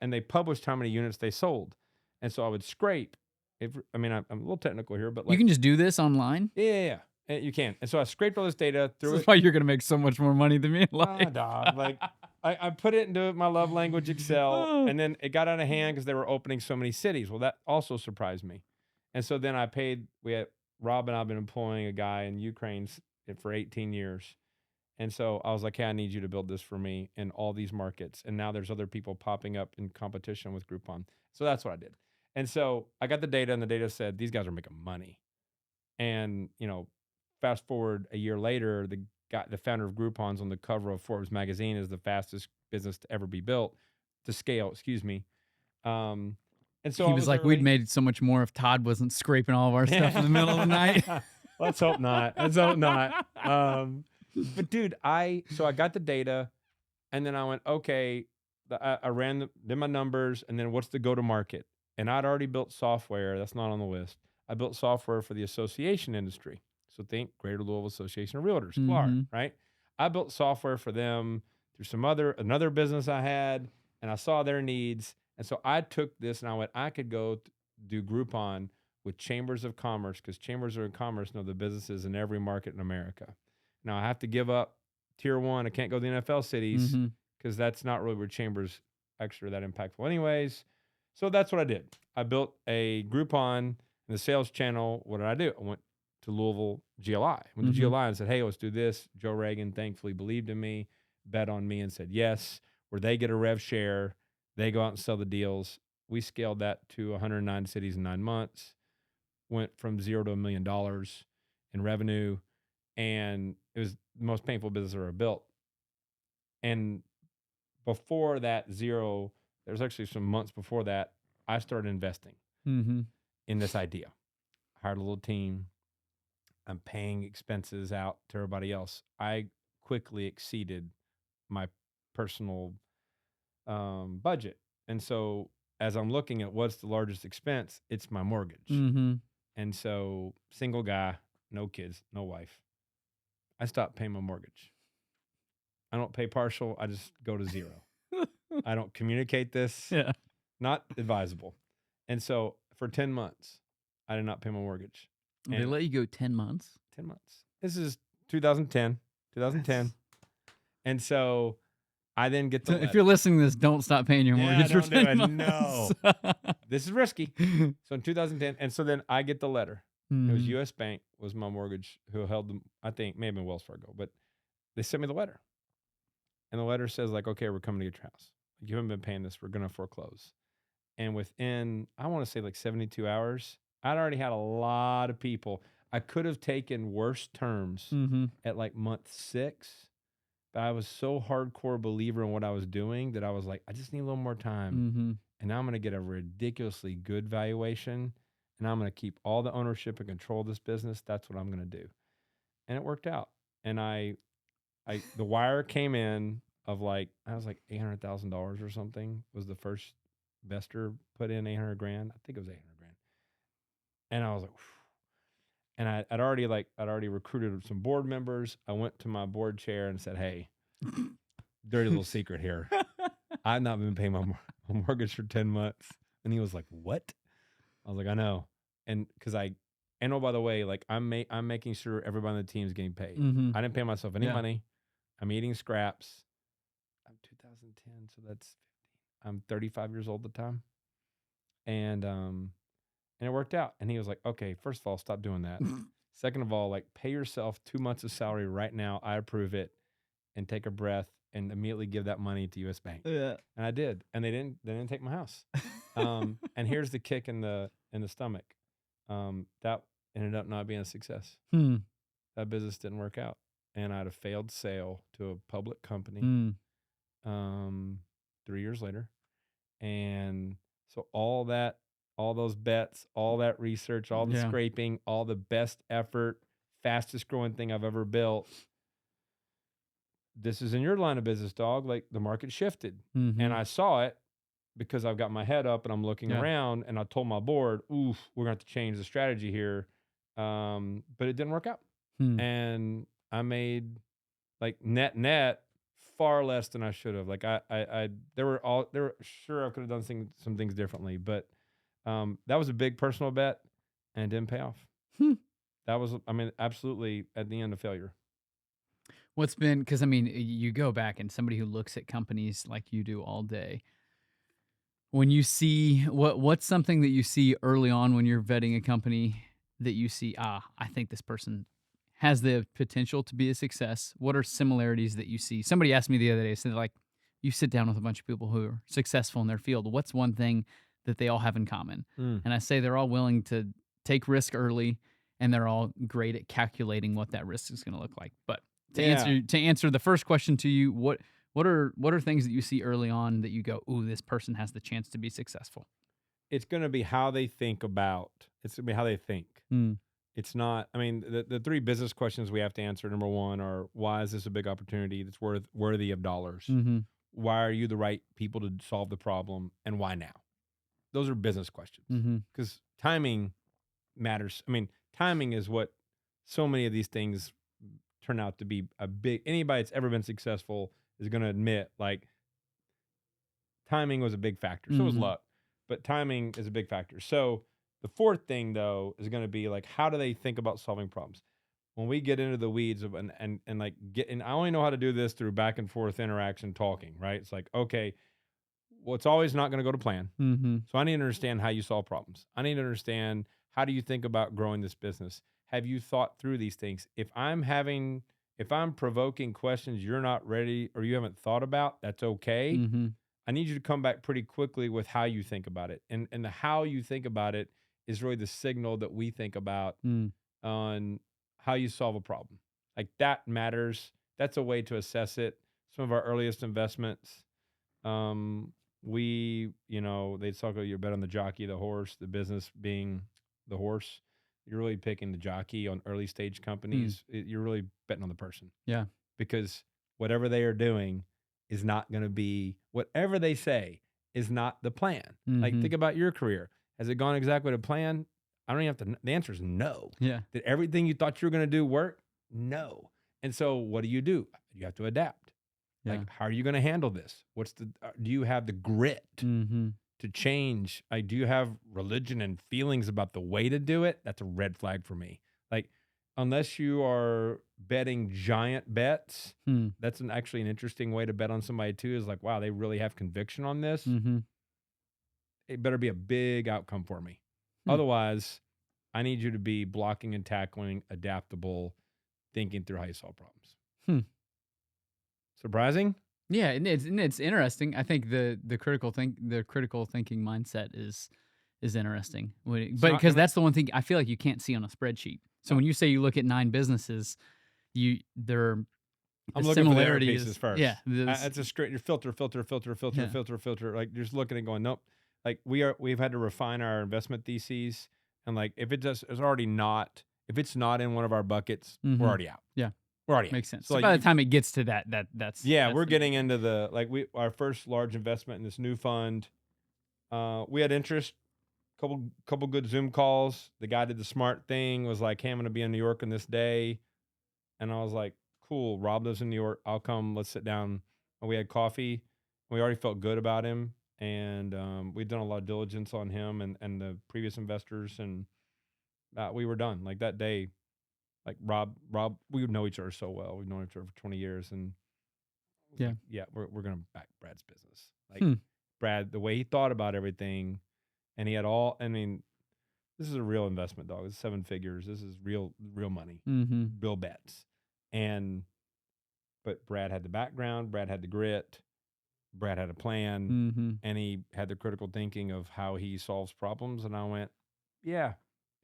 Speaker 3: and they published how many units they sold, and so I would scrape. I'm a little technical here, but
Speaker 1: You
Speaker 3: like
Speaker 1: can just do this online.
Speaker 3: yeah. You can. And so I scraped all this data, threw
Speaker 1: This
Speaker 3: it.
Speaker 1: is why you're gonna make so much more money than me in life.
Speaker 3: Dog. Like I put it into my love language Excel,
Speaker 1: Oh.
Speaker 3: and then it got out of hand because they were opening so many cities. Well, that also surprised me. And so then Rob and I've been employing a guy in Ukraine for 18 years. And so I was like, hey, I need you to build this for me in all these markets. And now there's other people popping up in competition with Groupon. So that's what I did. And so I got the data, and the data said these guys are making money. And, fast forward a year later, the founder of Groupon's on the cover of Forbes magazine as the fastest business to ever be built to scale, excuse me. And so
Speaker 1: He
Speaker 3: I
Speaker 1: was
Speaker 3: was
Speaker 1: like, we'd
Speaker 3: early.
Speaker 1: made so much more if Todd wasn't scraping all of our stuff in the middle of the night.
Speaker 3: Let's hope not. Let's hope not. But dude, so I got the data, and then I went, okay, I did my numbers, and then what's the go to market? And I'd already built software. That's not on the list. I built software for the association industry. So think Greater Louisville Association of Realtors, CLAR,
Speaker 1: Mhm.
Speaker 3: right? I built software for them through another business I had, and I saw their needs. And so I took this and I went, I could go do Groupon with chambers of commerce, because chambers of commerce know the businesses in every market in America. Now I have to give up tier one. I can't go to the NFL cities
Speaker 1: Mhm.
Speaker 3: because that's not really where chambers actually are that impactful anyways. So that's what I did. I built a Groupon in the sales channel. What did I do? I went to Louisville GLI. Went to
Speaker 1: Mhm.
Speaker 3: GLI and said, hey, let's do this. Joe Reagan thankfully believed in me, bet on me, and said yes, where they get a rev share. They go out and sell the deals. We scaled that to 109 cities in 9 months, went from $0 to $1 million in revenue, and it was the most painful business I ever built. And before that zero, there's actually some months before that, I started investing
Speaker 1: Mhm.
Speaker 3: in this idea. I hired a little team. I'm paying expenses out to everybody else. I quickly exceeded my personal budget. And so as I'm looking at what's the largest expense, it's my mortgage.
Speaker 1: Mm-hmm.
Speaker 3: And so single guy, no kids, no wife. I stopped paying my mortgage. I don't pay partial. I just go to zero. I don't communicate this.
Speaker 1: Yeah.
Speaker 3: Not advisable. And so for 10 months, I did not pay my mortgage.
Speaker 1: They
Speaker 3: And
Speaker 1: let you go 10 months.
Speaker 3: 10 months. This is 2010. And so I then get the
Speaker 1: So
Speaker 3: letter.
Speaker 1: if you're listening to this, don't stop paying your mortgage for
Speaker 3: don't do
Speaker 1: 10
Speaker 3: it.
Speaker 1: months.
Speaker 3: No. This is risky. So in 2010, and so then I get the letter. It was
Speaker 1: Mhm.
Speaker 3: U.S. Bank was my mortgage who held them. I think may have been Wells Fargo, but they sent me the letter. And the letter says like, okay, we're coming to get your house. You haven't been paying this. We're going to foreclose. And within, I want to say like 72 hours, I'd already had a lot of people. I could have taken worse terms
Speaker 1: Mhm.
Speaker 3: at like month 6, but I was so hardcore believer in what I was doing that I was like, I just need a little more time.
Speaker 1: Mhm.
Speaker 3: And now I'm going to get a ridiculously good valuation. And I'm going to keep all the ownership and control of this business. That's what I'm going to do. And it worked out. And the wire came in of like, I was like $800,000 or something was the first investor put in 800 grand. I think it was 800 grand. And I was like, whew. And I'd already recruited some board members. I went to my board chair and said, hey, dirty little secret here. I've not been paying my mortgage for 10 months. And he was like, what? I was like, I know. And oh, by the way, like I'm making sure everybody on the team is getting paid.
Speaker 1: Mhm.
Speaker 3: I didn't pay myself any
Speaker 1: Yeah.
Speaker 3: money. I'm eating scraps. I'm 2010, so that's 15. I'm 35 years old at the time. And it worked out. And he was like, okay, first of all, stop doing that. Second of all, like pay yourself 2 months of salary right now. I approve it, and take a breath and immediately give that money to US Bank.
Speaker 1: Yeah.
Speaker 3: And I did. And they didn't take my house. And here's the kick in the stomach. That ended up not being a success.
Speaker 1: Hmm.
Speaker 3: That business didn't work out. And I had a failed sale to a public company
Speaker 1: Hmm.
Speaker 3: 3 years later. And so all those bets, all that research, all the
Speaker 1: Yeah.
Speaker 3: scraping, all the best effort, fastest growing thing I've ever built. This is in your line of business, dog. Like the market shifted.
Speaker 1: Mhm.
Speaker 3: And I saw it because I've got my head up and I'm looking
Speaker 1: Yeah.
Speaker 3: around, and I told my board, oof, we're going to have to change the strategy here. But it didn't work out.
Speaker 1: Hmm.
Speaker 3: And I made like net far less than I should have. Like there were sure I could have done some things differently, but that was a big personal bet and it didn't pay off.
Speaker 1: Hmm.
Speaker 3: That was, I mean, absolutely at the end of failure.
Speaker 1: What's been, because I mean, you go back and somebody who looks at companies like you do all day, when you see what's something that you see early on when you're vetting a company that you see, I think this person has the potential to be a success. What are similarities that you see? Somebody asked me the other day, said like, you sit down with a bunch of people who are successful in their field. What's one thing that they all have in common? And I say they're all willing to take risk early, and they're all great at calculating what that risk is going to look like. But to answer the first question to you, what are things that you see early on that you go, ooh, this person has the chance to be successful?
Speaker 3: It's going to be how they think about, it's going to be how they think.
Speaker 1: Mm.
Speaker 3: It's not, I mean, the 3 business questions we have to answer, number 1 are, why is this a big opportunity that's worthy of dollars?
Speaker 1: Mm-hmm.
Speaker 3: Why are you the right people to solve the problem? And why now? Those are business questions, because timing matters. I mean, timing is what so many of these things turn out to be anybody that's ever been successful is going to admit, like, timing was a big factor. So was luck, but timing is a big factor. So the fourth thing, though, is going to be like, how do they think about solving problems? When we get into the weeds of and I only know how to do this through back and forth interaction, talking, right? It's like, okay, well, it's always not going to go to plan. So I need to understand how you solve problems. I need to understand, how do you think about growing this business? Have you thought through these things? If I'm provoking questions you're not ready or you haven't thought about, that's okay. I need you to come back pretty quickly with how you think about it. And the how you think about it is really the signal that we think about on how you solve a problem. Like, that matters. That's a way to assess it. Some of our earliest investments, they talk about, you're bet on the jockey, the horse, the business being the horse. You're really picking the jockey on early stage companies. You're really betting on the person.
Speaker 1: Yeah.
Speaker 3: Because whatever they are doing, is not going to be whatever they say is not the plan. Like,
Speaker 1: Mm-hmm.
Speaker 3: think about your career. Has it gone exactly to plan? I don't even have to. The answer is no.
Speaker 1: Yeah.
Speaker 3: Did everything you thought you were going to do work? No. And so what do? You have to adapt.
Speaker 1: Yeah.
Speaker 3: Like, how are you going to handle this? Do you have the grit
Speaker 1: Mm-hmm.
Speaker 3: to change? Like, do you have religion and feelings about the way to do it? That's a red flag for me. Like, unless you are betting giant bets,
Speaker 1: Hmm.
Speaker 3: that's actually an interesting way to bet on somebody too, is like, wow, they really have conviction on this.
Speaker 1: Mm-hmm.
Speaker 3: It better be a big outcome for me.
Speaker 1: Hmm.
Speaker 3: Otherwise, I need you to be blocking and tackling, adaptable, thinking through how you solve problems.
Speaker 1: Hmm.
Speaker 3: Surprising?
Speaker 1: Yeah, and it's interesting. I think the critical thinking mindset is interesting. But because that's the one thing I feel like you can't see on a spreadsheet. So when you say you look at 9 businesses, I'm
Speaker 3: looking for the error
Speaker 1: similarity
Speaker 3: pieces
Speaker 1: is
Speaker 3: first.
Speaker 1: yeah.
Speaker 3: It's a straight your filter.
Speaker 1: Yeah.
Speaker 3: Like, you're just looking and going, nope. Like, we've had to refine our investment theses, and like, if it's not in one of our buckets,
Speaker 1: Mhm.
Speaker 3: we're already out.
Speaker 1: Yeah.
Speaker 3: We're already
Speaker 1: Makes
Speaker 3: out.
Speaker 1: sense.
Speaker 3: So,
Speaker 1: So
Speaker 3: like,
Speaker 1: by the time it gets to that's
Speaker 3: we're
Speaker 1: the
Speaker 3: getting
Speaker 1: big
Speaker 3: into the our first large investment in this new fund. We had interest, couple good Zoom calls. The guy did the smart thing, was like, hey, I'm going to be in New York on this day. And I was like, cool, Rob lives in New York. I'll come. Let's sit down. And we had coffee. We already felt good about him. And we'd done a lot of diligence on him and the previous investors. And we were done. Like, that day, like, Rob, we would know each other so well. We've known each other for 20 years. And I was
Speaker 1: Yeah.
Speaker 3: like, yeah, we're going to back Brad's business. Like,
Speaker 1: Hmm.
Speaker 3: Brad, the way he thought about everything, and he had this is a real investment, dog. It's 7 figures. This is real money,
Speaker 1: Mm-hmm.
Speaker 3: real bets. But Brad had the background, Brad had the grit, Brad had a plan,
Speaker 1: Mm-hmm.
Speaker 3: and he had the critical thinking of how he solves problems. And I went, yeah,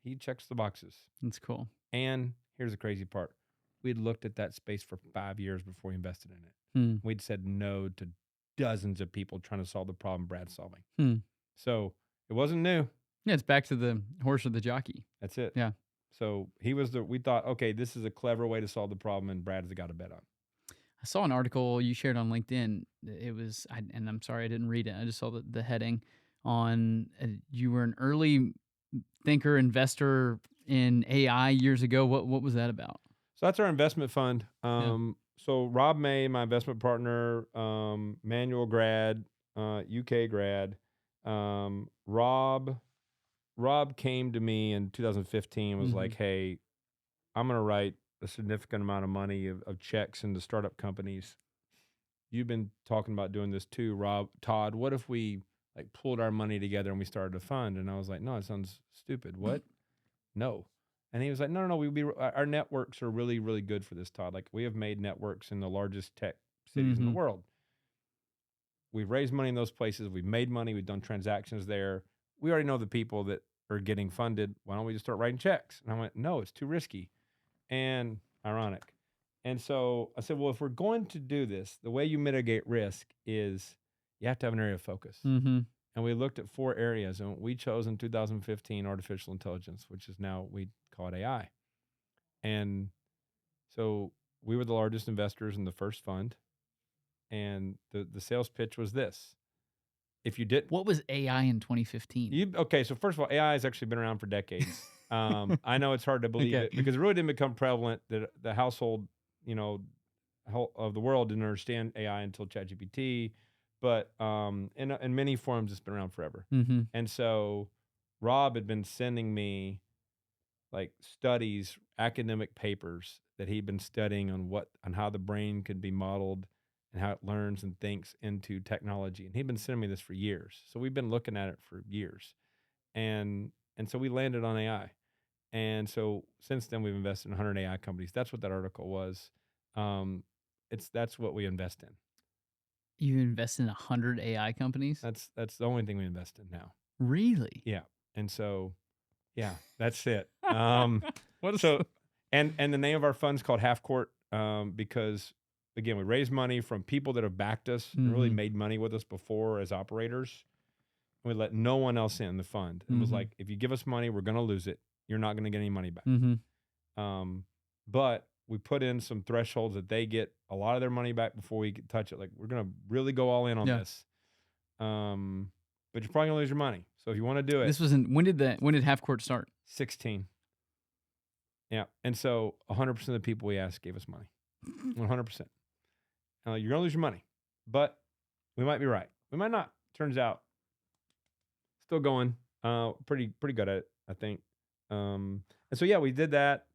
Speaker 3: he checks the boxes.
Speaker 1: That's cool.
Speaker 3: And here's the crazy part. We'd looked at that space for 5 years before we invested in it.
Speaker 1: Hmm.
Speaker 3: We'd said no to dozens of people trying to solve the problem Brad's solving.
Speaker 1: Hmm.
Speaker 3: So it wasn't new.
Speaker 1: Yeah, it's back to the horse or the jockey.
Speaker 3: That's it.
Speaker 1: Yeah.
Speaker 3: So we thought, okay, this is a clever way to solve the problem, and Brad's the guy to bet on.
Speaker 1: I saw an article you shared on LinkedIn. It was, and I'm sorry I didn't read it. I just saw the heading on you were an early thinker, investor in AI years ago. What was that about?
Speaker 3: So that's our investment fund.
Speaker 1: Yeah.
Speaker 3: So Rob May, my investment partner, Manual grad, UK grad. Rob came to me in 2015, was like, hey, I'm going to write a significant amount of money of checks into startup companies. You've been talking about doing this too, Todd. What if we like pulled our money together and we started a fund? And I was like, no, it sounds stupid. What? No. And he was like, no, our networks are really, really good for this, Todd. Like, we have made networks in the largest tech cities in the world. We've raised money in those places. We've made money. We've done transactions there. We already know the people that are getting funded. Why don't we just start writing checks? And I went, no, it's too risky and ironic. And so I said, well, if we're going to do this, the way you mitigate risk is you have to have an area of focus.
Speaker 1: Mm-hmm.
Speaker 3: And we looked at 4 areas, and we chose in 2015 artificial intelligence, which is now we call it AI. And so we were the largest investors in the first fund. And the sales pitch was this. If you didn't,
Speaker 1: What was AI in 2015?
Speaker 3: okay, so first of all, AI has actually been around for decades. I know it's hard to believe
Speaker 1: Okay.
Speaker 3: it because it really didn't become prevalent that the household, of the world didn't understand AI until ChatGPT. But in many forms, it's been around forever.
Speaker 1: Mm-hmm.
Speaker 3: And so Rob had been sending me like studies, academic papers that he'd been studying on how the brain could be modeled and how it learns and thinks into technology. And he'd been sending me this for years. So we've been looking at it for years. And so we landed on AI. And so since then we've invested in 100 AI companies. That's what that article was. That's what we invest in.
Speaker 1: You invest in 100 AI companies?
Speaker 3: That's the only thing we invest in now.
Speaker 1: Really?
Speaker 3: Yeah. And so, yeah, that's it.
Speaker 1: What
Speaker 3: and the name of our fund's called Half Court, because again, we raise money from people that have backed us and really made money with us before as operators. We let no one else in the fund. It was like, if you give us money, we're going to lose it. You're not going to get any money back. But we put in some thresholds that they get a lot of their money back before we touch it. Like, we're going to really go all in on this. But you're probably going to lose your money. So if you want to do it,
Speaker 1: This was when did Half Court start?
Speaker 3: 16. Yeah. And so 100% of the people we asked gave us money. 100%. You're going to lose your money, but we might be right. We might not. Turns out, still going. Pretty good at it, I think. And so yeah, we did that,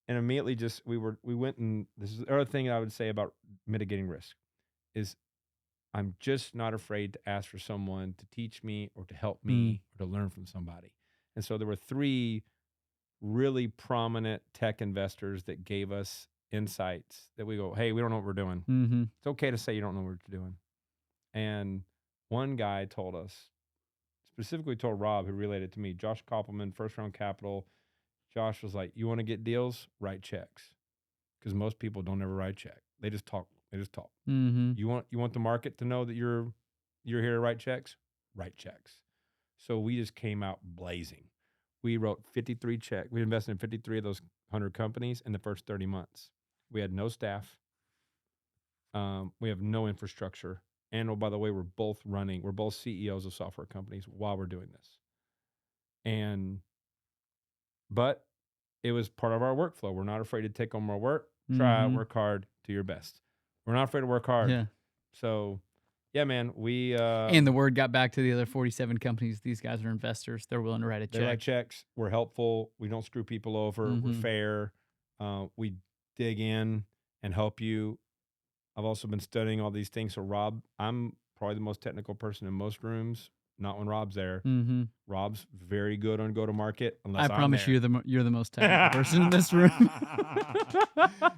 Speaker 3: and immediately we went, and this is the other thing I would say about mitigating risk is I'm just not afraid to ask for someone to teach me or to help me or to learn from somebody. And so there were 3 really prominent tech investors that gave us insights that we go, hey, we don't know what we're doing.
Speaker 1: Mm-hmm.
Speaker 3: It's okay to say you don't know what you're doing. And one guy told us, specifically told Rob, who related to me, Josh Koppelman, First Round Capital. Josh was like, you want to get deals? Write checks. Because most people don't ever write check. They just talk.
Speaker 1: Mm-hmm.
Speaker 3: You want the market to know that you're here to write checks? Write checks. So we just came out blazing. We wrote 53 checks. We invested in 53 of those 100 companies in the first 30 months. We had no staff. We have no infrastructure. And oh, by the way, we're both CEOs of software companies while we're doing this. But it was part of our workflow. We're not afraid to take on more work. Try, work hard, do your best. We're not afraid to work hard.
Speaker 1: Yeah.
Speaker 3: So, yeah, man, we
Speaker 1: and the word got back to the other 47 companies. These guys are investors. They're willing to write a check.
Speaker 3: They write checks. We're helpful. We don't screw people over. We're fair. We dig in and help you. I've also been studying all these things. So Rob, I'm probably the most technical person in most rooms. Not when Rob's there.
Speaker 1: Mm-hmm.
Speaker 3: Rob's very good on go-to-market. Unless
Speaker 1: I promise
Speaker 3: I'm there.
Speaker 1: you're the most technical person in this room.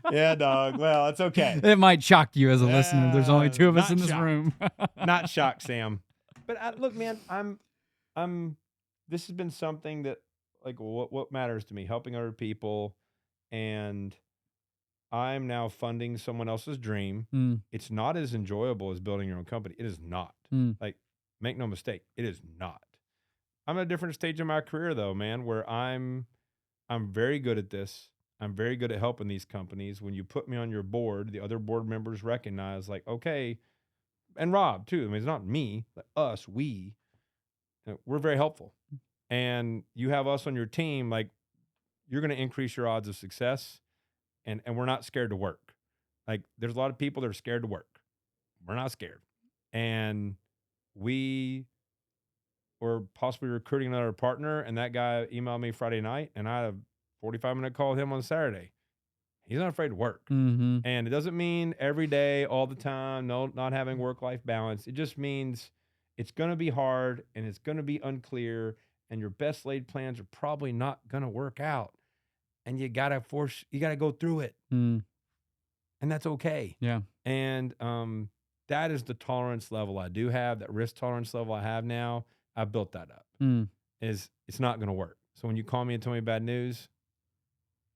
Speaker 3: Yeah, dog. Well, it's okay.
Speaker 1: It might shock you as a listener. There's only 2 of us in this room.
Speaker 3: Not shocked, Sam. But look, man, I'm. This has been something that, like, what matters to me, helping other people, and I'm now funding someone else's dream. It's not as enjoyable as building your own company. It is not. Like, make no mistake, it is not. I'm at a different stage in my career, though, man, where I'm very good at this. I'm very good at helping these companies. When you put me on your board, the other board members recognize, like, okay, and Rob too. I mean, it's not me, but us, we're very helpful. And you have us on your team, like, you're going to increase your odds of success. And we're not scared to work. Like, there's a lot of people that are scared to work. We're not scared. And we were possibly recruiting another partner, and that guy emailed me Friday night, and I had a 45-minute call with him on Saturday. He's not afraid to work. And it doesn't mean every day, all the time, no, not having work-life balance. It just means it's going to be hard, and it's going to be unclear, and your best laid plans are probably not going to work out. And you got to go through it. And that's okay.
Speaker 1: Yeah.
Speaker 3: And that is the tolerance level I do have, that risk tolerance level I have now. I've built that up. It's not going to work. So when you call me and tell me bad news,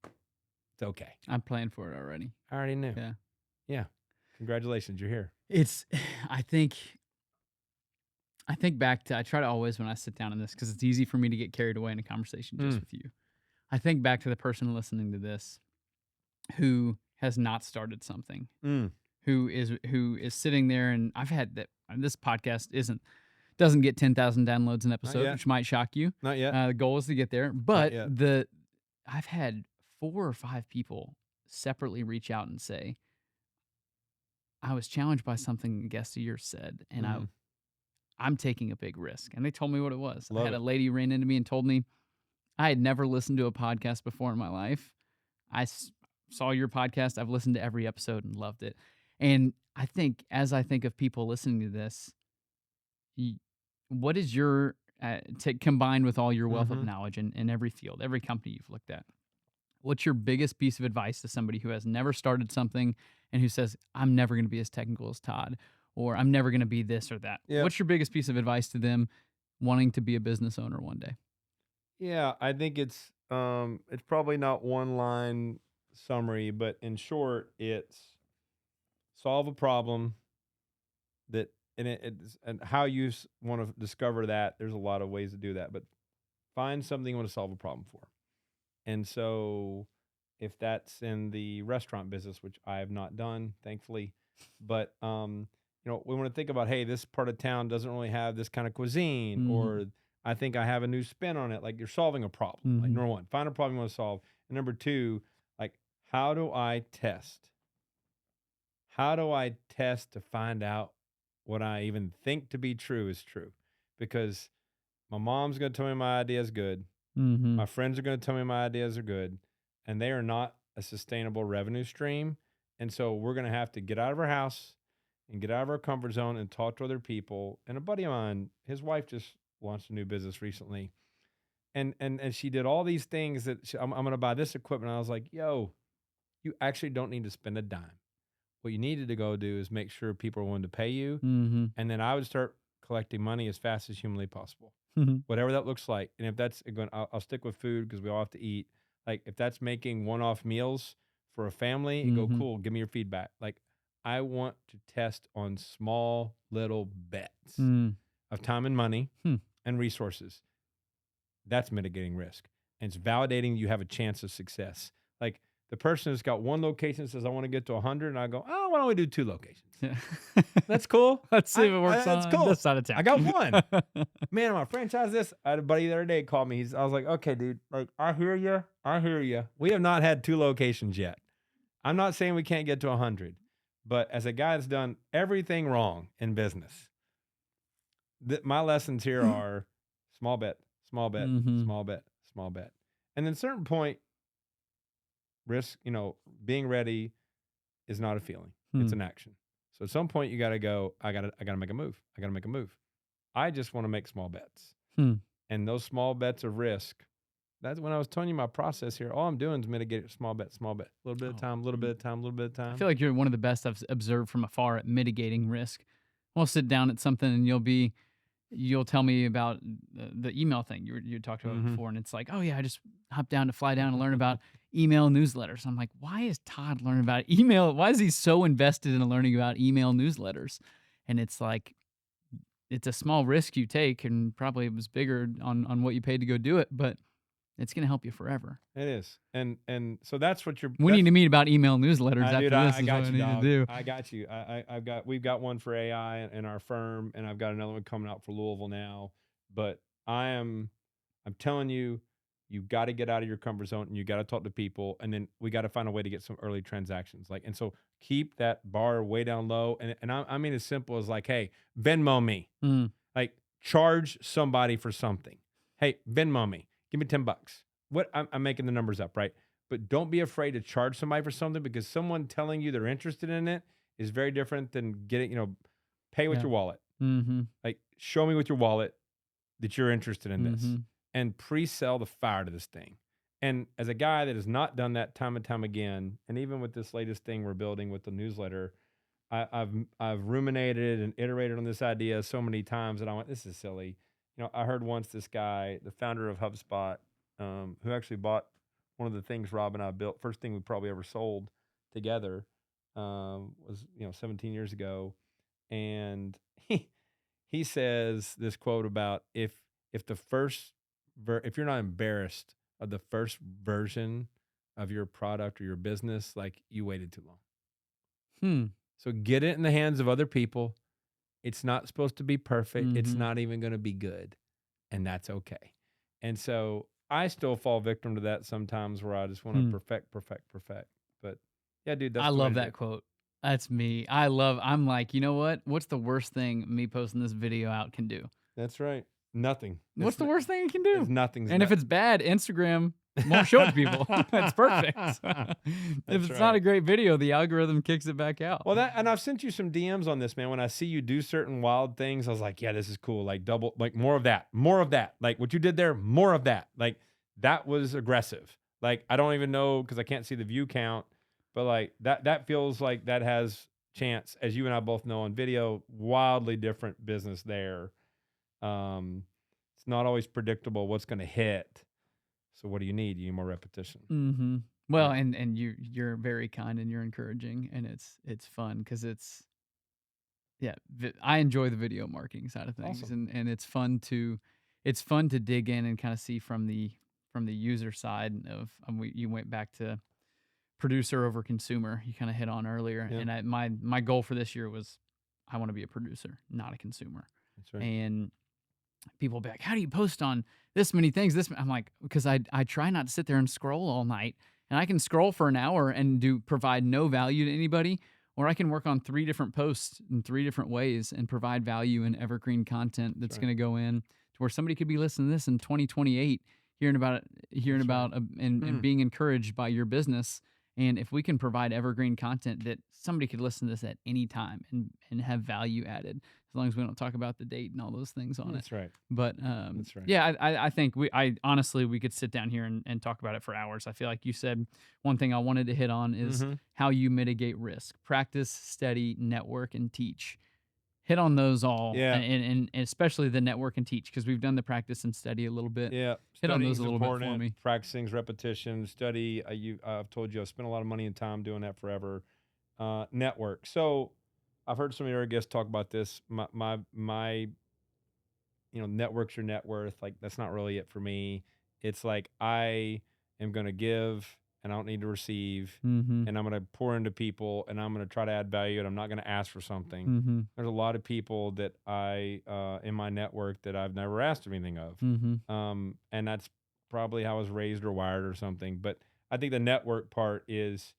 Speaker 3: it's okay.
Speaker 1: I'm planning for it already.
Speaker 3: I already knew.
Speaker 1: Yeah.
Speaker 3: Yeah. Congratulations. You're here.
Speaker 1: I think back to, I try to always, when I sit down in this, because it's easy for me to get carried away in a conversation just with you. I think back to the person listening to this who has not started something, who is sitting there, and I've had that. This podcast doesn't get 10,000 downloads an episode, which might shock you.
Speaker 3: Not yet.
Speaker 1: The goal is to get there, but I've had 4 or 5 people separately reach out and say, I was challenged by something a guest of yours said, and I'm taking a big risk, and they told me what it was. I had a lady ran into me and told me, I had never listened to a podcast before in my life. I saw your podcast. I've listened to every episode and loved it. And I think, as I think of people listening to this, what is your, combined with all your wealth of knowledge in every field, every company you've looked at, what's your biggest piece of advice to somebody who has never started something and who says, I'm never going to be as technical as Todd, or I'm never going to be this or that?
Speaker 3: Yep.
Speaker 1: What's your biggest piece of advice to them wanting to be a business owner one day?
Speaker 3: Yeah, I think it's probably not one line summary, but in short, it's solve a problem and how you want to discover that. There's a lot of ways to do that, but find something you want to solve a problem for. And so if that's in the restaurant business, which I have not done, thankfully. But we want to think about, hey, this part of town doesn't really have this kind of cuisine, or I think I have a new spin on it. Like, you're solving a problem. Like, number one, find a problem you want to solve. And number two, like, how do I test? How do I test to find out what I even think to be true is true? Because my mom's going to tell me my idea is good. My friends are going to tell me my ideas are good, and they are not a sustainable revenue stream. And so we're going to have to get out of our house and get out of our comfort zone and talk to other people. And a buddy of mine, his wife just launched a new business recently. And she did all these things that I'm going to buy this equipment. I was like, yo, you actually don't need to spend a dime. What you needed to go do is make sure people are willing to pay you. And then I would start collecting money as fast as humanly possible, whatever that looks like. And if that's going, I'll stick with food because we all have to eat. Like, if that's making one-off meals for a family, and go, cool, give me your feedback. Like, I want to test on small little bets of time and money and resources. That's mitigating risk. And it's validating you have a chance of success. Like, the person who's got one location says, I want to get to 100. And I go, oh, why don't we do 2 locations?
Speaker 1: Yeah.
Speaker 3: That's cool.
Speaker 1: Let's see if it works
Speaker 3: that's
Speaker 1: on
Speaker 3: cool.
Speaker 1: this side of town.
Speaker 3: I got one. Man, my franchise this. I had a buddy the other day call me. I was like, okay, dude, like, I hear you. I hear you. We have not had 2 locations yet. I'm not saying we can't get to 100. But as a guy that's done everything wrong in business, my lessons here are small bet, small bet, small bet, small bet. And then at a certain point, risk, being ready is not a feeling. It's an action. So at some point you got to go, I got to make a move. I got to make a move. I just want to make small bets. And those small bets of risk, that's when I was telling you my process here. All I'm doing is mitigate small bet, a little bit of time, a little bit of time, a little bit of time.
Speaker 1: I feel like you're one of the best I've observed from afar at mitigating risk. We'll sit down at something and you'll tell me about the email thing you talked about before. And it's like, oh yeah, I just hopped down to fly down and learn about email newsletters. I'm like, why is Todd learning about email? Why is he so invested in learning about email newsletters? And it's like, it's a small risk you take, and probably it was bigger on what you paid to go do it, but it's going to help you forever.
Speaker 3: It is. And so that's what
Speaker 1: we need to meet about email newsletters after
Speaker 3: dude,
Speaker 1: this.
Speaker 3: I got you,
Speaker 1: dog. To do.
Speaker 3: I got you. We've got one for AI in our firm, and I've got another one coming out for Louisville now. But I'm telling you, you've got to get out of your comfort zone, and you got to talk to people, and then we got to find a way to get some early transactions. And so keep that bar way down low. And I mean, as simple as like, hey, Venmo me, like charge somebody for something. Hey, Venmo me, give me $10. What I'm making the numbers up, right? But don't be afraid to charge somebody for something, because someone telling you they're interested in it is very different than getting, pay with your wallet. Like, show me with your wallet that you're interested in this, and pre-sell the fire to this thing. And as a guy that has not done that time and time again, and even with this latest thing we're building with the newsletter, I've ruminated and iterated on this idea so many times that I went, this is silly. I heard once this guy, the founder of HubSpot, who actually bought one of the things Rob and I built, first thing we probably ever sold together, was 17 years ago, and he says this quote about if you're not embarrassed of the first version of your product or your business, like, you waited too long. So get it in the hands of other people. It's not supposed to be perfect. It's not even going to be good, and that's okay. And so I still fall victim to that sometimes, where I just want to perfect. But yeah, dude, that's
Speaker 1: I love that quote. That's me. I'm like, you know what? What's the worst thing me posting this video out can do?
Speaker 3: That's right. Nothing.
Speaker 1: What's the worst thing it can do?
Speaker 3: Nothing.
Speaker 1: And if it's bad, Instagram won't show it to people. It's perfect. If it's not a great video, the algorithm kicks it back out.
Speaker 3: Well, and I've sent you some DMs on this, man. When I see you do certain wild things, I was like, yeah, this is cool. Like, more of that. Like what you did there, more of that. Like, that was aggressive. Like, I don't even know, because I can't see the view count, but like that feels like that has chance, as you and I both know on video, wildly different business there. It's not always predictable what's going to hit. So what do you need? You need more repetition.
Speaker 1: Well, and you're very kind and you're encouraging, and it's fun, because I enjoy the video marketing side of things.
Speaker 3: Awesome.
Speaker 1: And it's fun to dig in and kind of see from the user side of, you went back to producer over consumer. You kind of hit on earlier,
Speaker 3: Yeah.
Speaker 1: and my goal for this year was I want to be a producer, not a consumer.
Speaker 3: That's right.
Speaker 1: And people will be like, "How do you post on this many things?" I'm like, because I try not to sit there and scroll all night, and I can scroll for an hour and provide no value to anybody, or I can work on 3 different posts in 3 different ways and provide value and evergreen content that's
Speaker 3: right.
Speaker 1: going to go in to where somebody could be listening to this in 2028, hearing about it, hearing
Speaker 3: That's
Speaker 1: about and being encouraged by your business. And if we can provide evergreen content that somebody could listen to this at any time and have value added, as long as we don't talk about the date and all those things on it.
Speaker 3: That's right.
Speaker 1: But
Speaker 3: That's right.
Speaker 1: yeah, I think I honestly we could sit down here and talk about it for hours. I feel like you said one thing I wanted to hit on is how you mitigate risk. Practice, study, network, and teach. Hit on those all,
Speaker 3: Yeah.
Speaker 1: and especially the network and teach, because we've done the practice and study a little bit.
Speaker 3: Yeah.
Speaker 1: Hit on those
Speaker 3: Studying's
Speaker 1: a little bit for
Speaker 3: important.
Speaker 1: me.
Speaker 3: Practicing's repetition. Study. I've told you I've spent a lot of money and time doing that forever. Network. So I've heard some of your guests talk about this. My network's your net worth. Like, that's not really it for me. It's like, I am going to give and I don't need to receive,
Speaker 1: Mm-hmm.
Speaker 3: and I'm going to pour into people and I'm going to try to add value, and I'm not going to ask for something.
Speaker 1: Mm-hmm.
Speaker 3: There's a lot of people that in my network that I've never asked anything of.
Speaker 1: Mm-hmm.
Speaker 3: And that's probably how I was raised or wired or something. But I think the network part is,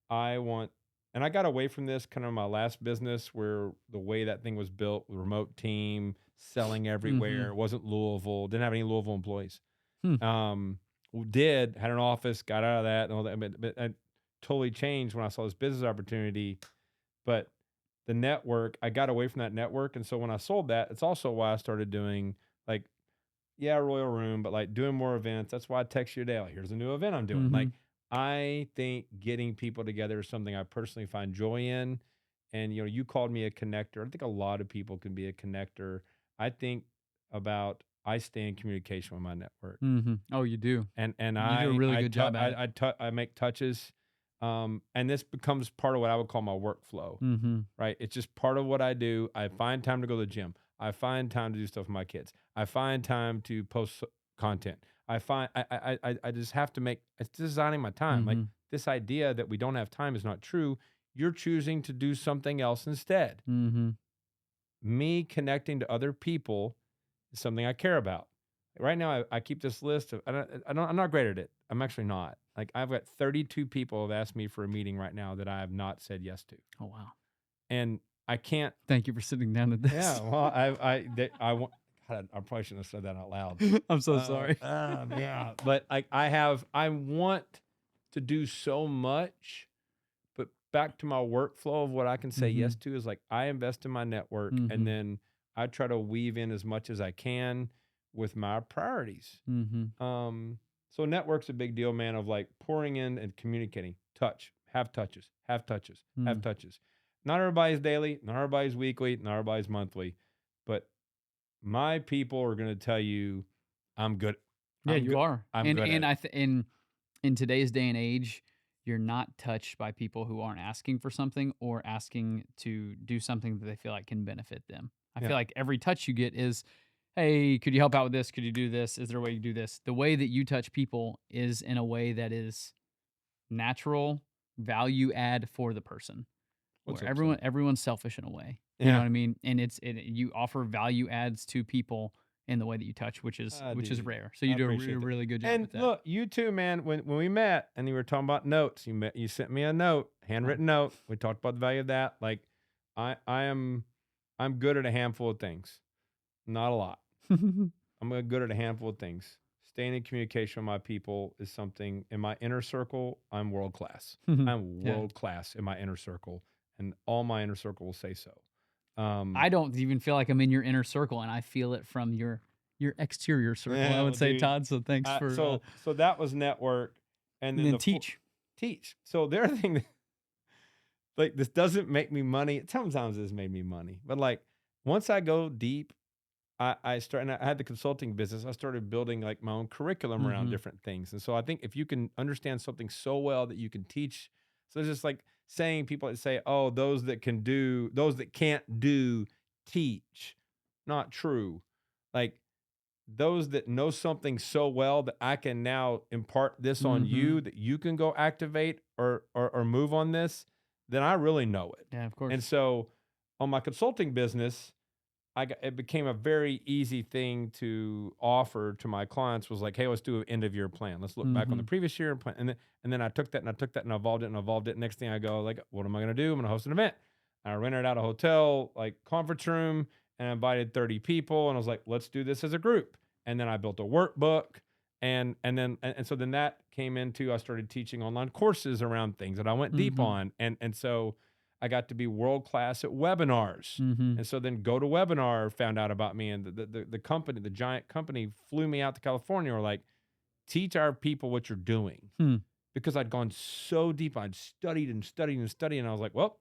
Speaker 3: and I got away from this kind of my last business, where the way that thing was built, remote team, selling everywhere,
Speaker 1: Mm-hmm.
Speaker 3: wasn't Louisville, didn't have any Louisville employees.
Speaker 1: Hmm.
Speaker 3: Had an office, got out of that and all that, but I totally changed when I saw this business opportunity. But the network, I got away from that network. And so when I sold that, it's also why I started doing, like, Royal Room, but like doing more events. That's why I text you today, like, here's a new event I'm doing.
Speaker 1: Mm-hmm.
Speaker 3: Like, I think getting people together is something I personally find joy in. And, you called me a connector. I think a lot of people can be a connector. I think I stay in communication with my network.
Speaker 1: Mm-hmm. Oh, you do.
Speaker 3: And
Speaker 1: You do a really good job at it.
Speaker 3: I make touches. And this becomes part of what I would call my workflow,
Speaker 1: Mm-hmm.
Speaker 3: right? It's just part of what I do. I find time to go to the gym. I find time to do stuff with my kids. I find time to post content. I just have to it's designing my time. Like,
Speaker 1: Mm-hmm.
Speaker 3: this idea that we don't have time is not true. You're choosing to do something else instead.
Speaker 1: Mm-hmm.
Speaker 3: Me connecting to other people is something I care about. Right now, I keep this list of, I'm not great at it. I'm actually not. Like, I've got 32 people have asked me for a meeting right now that I have not said yes to.
Speaker 1: Oh, wow.
Speaker 3: And I can't.
Speaker 1: Thank you for sitting down at this.
Speaker 3: Yeah. Well, I want. God, I probably shouldn't have said that out loud.
Speaker 1: I'm so sorry.
Speaker 3: Yeah. But I want to do so much, but back to my workflow of what I can say yes to is, like, I invest in my network, and then I try to weave in as much as I can with my priorities.
Speaker 1: Mm-hmm.
Speaker 3: So network's a big deal, man, of like pouring in and communicating. Have touches. Not everybody's daily, not everybody's weekly, not everybody's monthly, but my people are going to tell you I'm good.
Speaker 1: Yeah, you are.
Speaker 3: I'm good
Speaker 1: and
Speaker 3: at it.
Speaker 1: In today's day and age, you're not touched by people who aren't asking for something or asking to do something that they feel like can benefit them. I feel like every touch you get is, hey, could you help out with this? Could you do this? Is there a way you do this? The way that you touch people is in a way that is natural, value add for the person.
Speaker 3: What's
Speaker 1: Where
Speaker 3: up, son?
Speaker 1: everyone's selfish in a way. You know what I mean? And you offer value adds to people in the way that you touch, which is
Speaker 3: Dude,
Speaker 1: rare. So you
Speaker 3: I
Speaker 1: do a
Speaker 3: appreciate that.
Speaker 1: really good job
Speaker 3: And
Speaker 1: with that.
Speaker 3: look, you too, man. When we met and you were talking about notes, you sent me a note, handwritten note. We talked about the value of that. Like, I'm good at a handful of things, not a lot. I'm good at a handful of things. Staying in communication with my people is something. In my inner circle, I'm world class. I'm world class in my inner circle, and all my inner circle will say so.
Speaker 1: I don't even feel like I'm in your inner circle, and I feel it from your exterior circle.
Speaker 3: Yeah,
Speaker 1: I would
Speaker 3: well,
Speaker 1: say,
Speaker 3: dude,
Speaker 1: Todd. So thanks for
Speaker 3: so that was network, and then
Speaker 1: teach.
Speaker 3: So the other thing, like, this doesn't make me money. Sometimes this made me money, but like, once I go deep, I start, and I had the consulting business. I started building like my own curriculum around different things. And so I think if you can understand something so well that you can teach, so it's just like saying, people that say, oh, those that can't do, teach. Not true. Like, those that know something so well that I can now impart this on you that you can go activate or move on this, then I really know it.
Speaker 1: Yeah, of course.
Speaker 3: And so on my consulting business, it became a very easy thing to offer to my clients was like, hey, let's do an end of year plan. Let's look back on the previous year and plan. And then I took that and evolved it and evolved it. Next thing I go, like, what am I going to do? I'm going to host an event. And I rented out a hotel, like conference room, and I invited 30 people. And I was like, let's do this as a group. And then I built a workbook. So then that came into, I started teaching online courses around things that I went deep on. And so I got to be world-class at webinars. And so then GoToWebinar found out about me, and the company, the giant company, flew me out to California. Were like, teach our people what you're doing. Because I'd gone so deep. I'd studied and studied and studied. And I was like, well,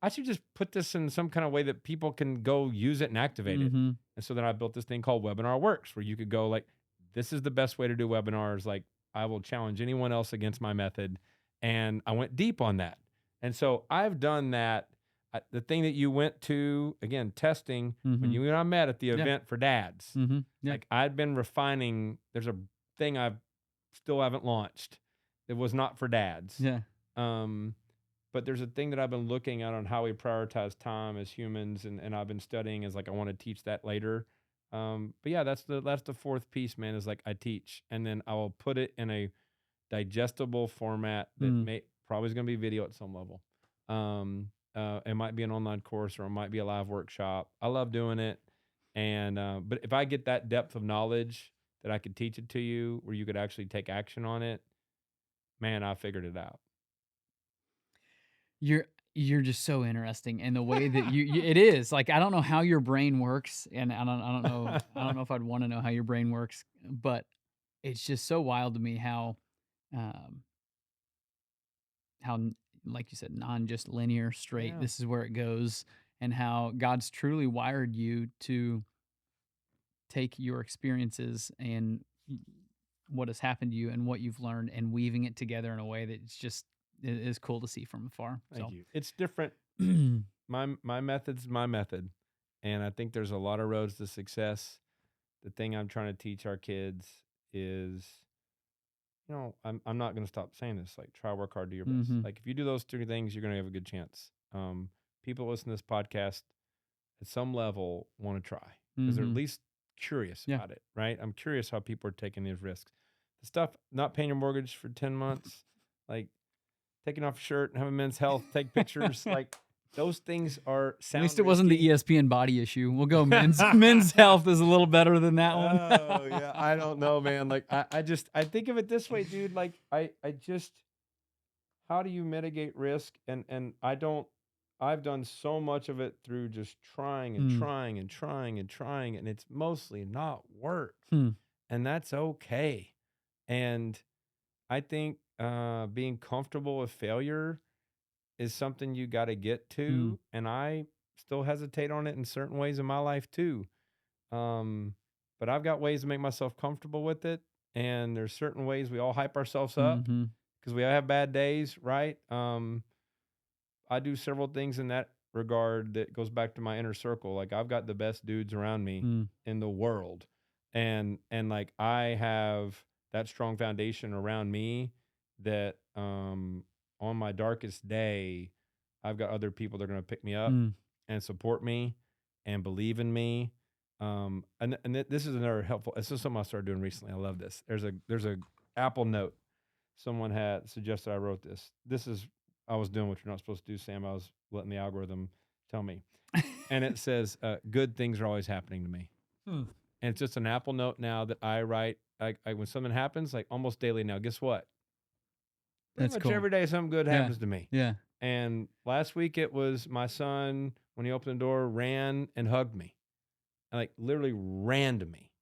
Speaker 3: I should just put this in some kind of way that people can go use it and activate it. And so then I built this thing called Webinar Works, where you could go like, this is the best way to do webinars. Like, I will challenge anyone else against my method. And I went deep on that. And so I've done that. The thing that you went to, again, testing, when you and I met at the event for dads, like I'd been refining, there's a thing I still haven't launched. It was not for dads.
Speaker 1: Yeah.
Speaker 3: But there's a thing that I've been looking at on how we prioritize time as humans, and I've been studying is like, I want to teach that later. But yeah, that's the fourth piece, man, is like I teach, and then I will put it in a digestible format that probably is going to be video at some level. It might be an online course or it might be a live workshop. I love doing it. And, but if I get that depth of knowledge that I could teach it to you, where you could actually take action on it, man, I figured it out.
Speaker 1: You're just so interesting, and the way that it is like, I don't know how your brain works, and I don't know if I'd want to know how your brain works, but it's just so wild to me um, like you said, non just linear straight.
Speaker 3: Yeah.
Speaker 1: This is where it goes, and how God's truly wired you to take your experiences and what has happened to you and what you've learned and weaving it together in a way that it's just it is cool to see from afar.
Speaker 3: Thank you. It's different. My method's my method. And I think there's a lot of roads to success. The thing I'm trying to teach our kids is, I'm not going to stop saying this, like, try work hard, do your best. Like, if you do those three things, you're going to have a good chance. People listen to this podcast at some level want to try because they're at least curious about it, right? I'm curious how people are taking these risks. The stuff, not paying your mortgage for 10 months, like taking off a shirt and having Men's Health, take pictures, like those things are
Speaker 1: At least it wasn't the ESPN body issue. We'll go Men's Health is a little better than that one.
Speaker 3: Oh yeah, I don't know, man. Like I think of it this way, dude. Like I just, how do you mitigate risk? And I've done so much of it through just trying and trying and trying and trying, and it's mostly not worked, and that's okay. And I think being comfortable with failure is something you got to get to, and I still hesitate on it in certain ways in my life too. But I've got ways to make myself comfortable with it, and there's certain ways we all hype ourselves up because we all have bad days, right? I do several things in that regard that goes back to my inner circle. Like, I've got the best dudes around me in the world, and like I have that strong foundation around me that on my darkest day, I've got other people that are going to pick me up and support me and believe in me. This is another helpful. This is something I started doing recently. I love this. There's a Apple Note. Someone had suggested I wrote this. I was doing what you're not supposed to do, Sam. I was letting the algorithm tell me. And it says, good things are always happening to me. And it's just an Apple Note now that I write. When something happens, like almost daily now, guess what? Pretty much
Speaker 1: cool.
Speaker 3: Every day something good happens to me.
Speaker 1: Yeah.
Speaker 3: And last week it was my son, when he opened the door, ran and hugged me. And like literally ran to me.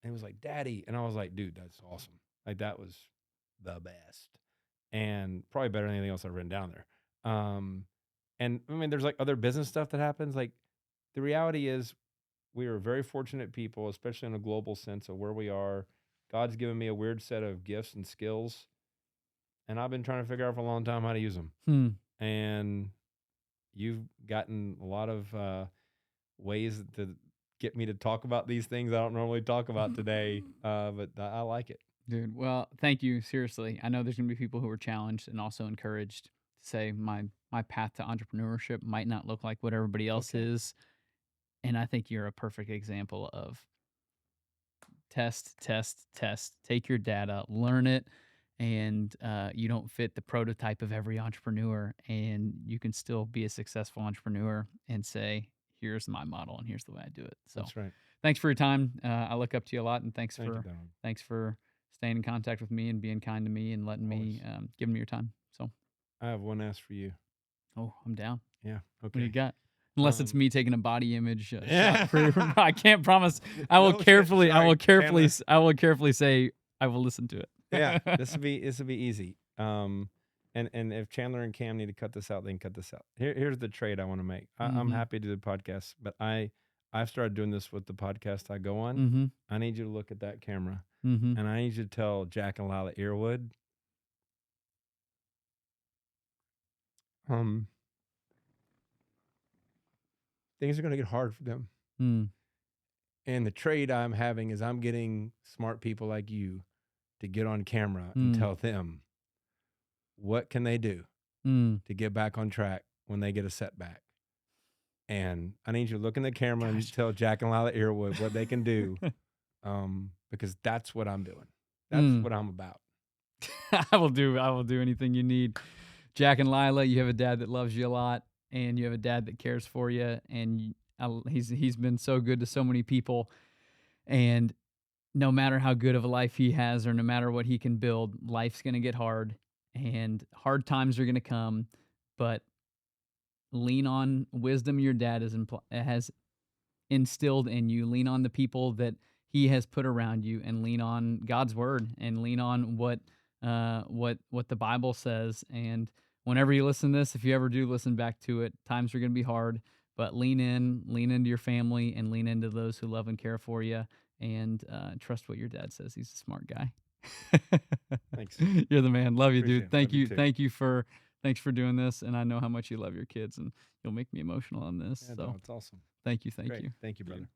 Speaker 3: And he was like, Daddy. And I was like, dude, that's awesome. Like, that was the best. And probably better than anything else I've written down there. And I mean, there's like other business stuff that happens. Like, the reality is we are very fortunate people, especially in a global sense of where we are. God's given me a weird set of gifts and skills, and I've been trying to figure out for a long time how to use them. And you've gotten a lot of ways to get me to talk about these things I don't normally talk about today. But I like it.
Speaker 1: Dude, well, thank you. Seriously. I know there's going to be people who are challenged and also encouraged to say my path to entrepreneurship might not look like what everybody else
Speaker 3: Okay.
Speaker 1: is. And I think you're a perfect example of test, test, test. Take your data, learn it, and you don't fit the prototype of every entrepreneur, and you can still be a successful entrepreneur and say, "Here's my model, and here's the way I do it." So,
Speaker 3: That's right.
Speaker 1: thanks for your time. I look up to you a lot, and
Speaker 3: Thank you, Donald.
Speaker 1: thanks for staying in contact with me and being kind to me and letting me giving me your time. So,
Speaker 3: I have one ask for you.
Speaker 1: oh, I'm down.
Speaker 3: Yeah.
Speaker 1: What do you
Speaker 3: Okay.
Speaker 1: got? Unless it's me taking a body image
Speaker 3: Yeah.
Speaker 1: shot for I can't promise. I will
Speaker 3: No,
Speaker 1: carefully. I
Speaker 3: sorry,
Speaker 1: will carefully.
Speaker 3: Chandler.
Speaker 1: I will carefully say I will listen to it.
Speaker 3: Yeah, this will be easy. And if Chandler and Cam need to cut this out, they can cut this out. Here's the trade I want to make. I'm
Speaker 1: Mhm.
Speaker 3: happy to do the podcast, but I've started doing this with the podcast I go on.
Speaker 1: Mm-hmm.
Speaker 3: I need you to look at that camera,
Speaker 1: Mm-hmm.
Speaker 3: and I need you to tell Jack and Lila Earwood, things are going to get hard for them.
Speaker 1: Mm.
Speaker 3: And the trade I'm having is I'm getting smart people like you to get on camera and tell them what can they do to get back on track when they get a setback. And I need you to look in the camera and tell Jack and Lila Earwood what they can do, because that's what I'm doing. That's what I'm about.
Speaker 1: I will do anything you need. Jack and Lila, you have a dad that loves you a lot, and you have a dad that cares for you, and he's been so good to so many people. And no matter how good of a life he has, or no matter what he can build, life's gonna get hard, and hard times are gonna come. But lean on wisdom your dad has instilled in you. Lean on the people that he has put around you, and lean on God's word, and lean on what the Bible says. And whenever you listen to this, if you ever do listen back to it, times are going to be hard, but lean into your family, and lean into those who love and care for you, and trust what your dad says. He's a smart guy.
Speaker 3: Thanks.
Speaker 1: You're the man. Love you,
Speaker 3: Appreciate
Speaker 1: dude.
Speaker 3: it.
Speaker 1: Thank
Speaker 3: Love you
Speaker 1: you.
Speaker 3: too.
Speaker 1: Thanks for doing this. And I know how much you love your kids, and you'll make me emotional on this.
Speaker 3: Yeah,
Speaker 1: So
Speaker 3: it's awesome.
Speaker 1: thank you.
Speaker 3: Great.
Speaker 1: You.
Speaker 3: Thank you, brother.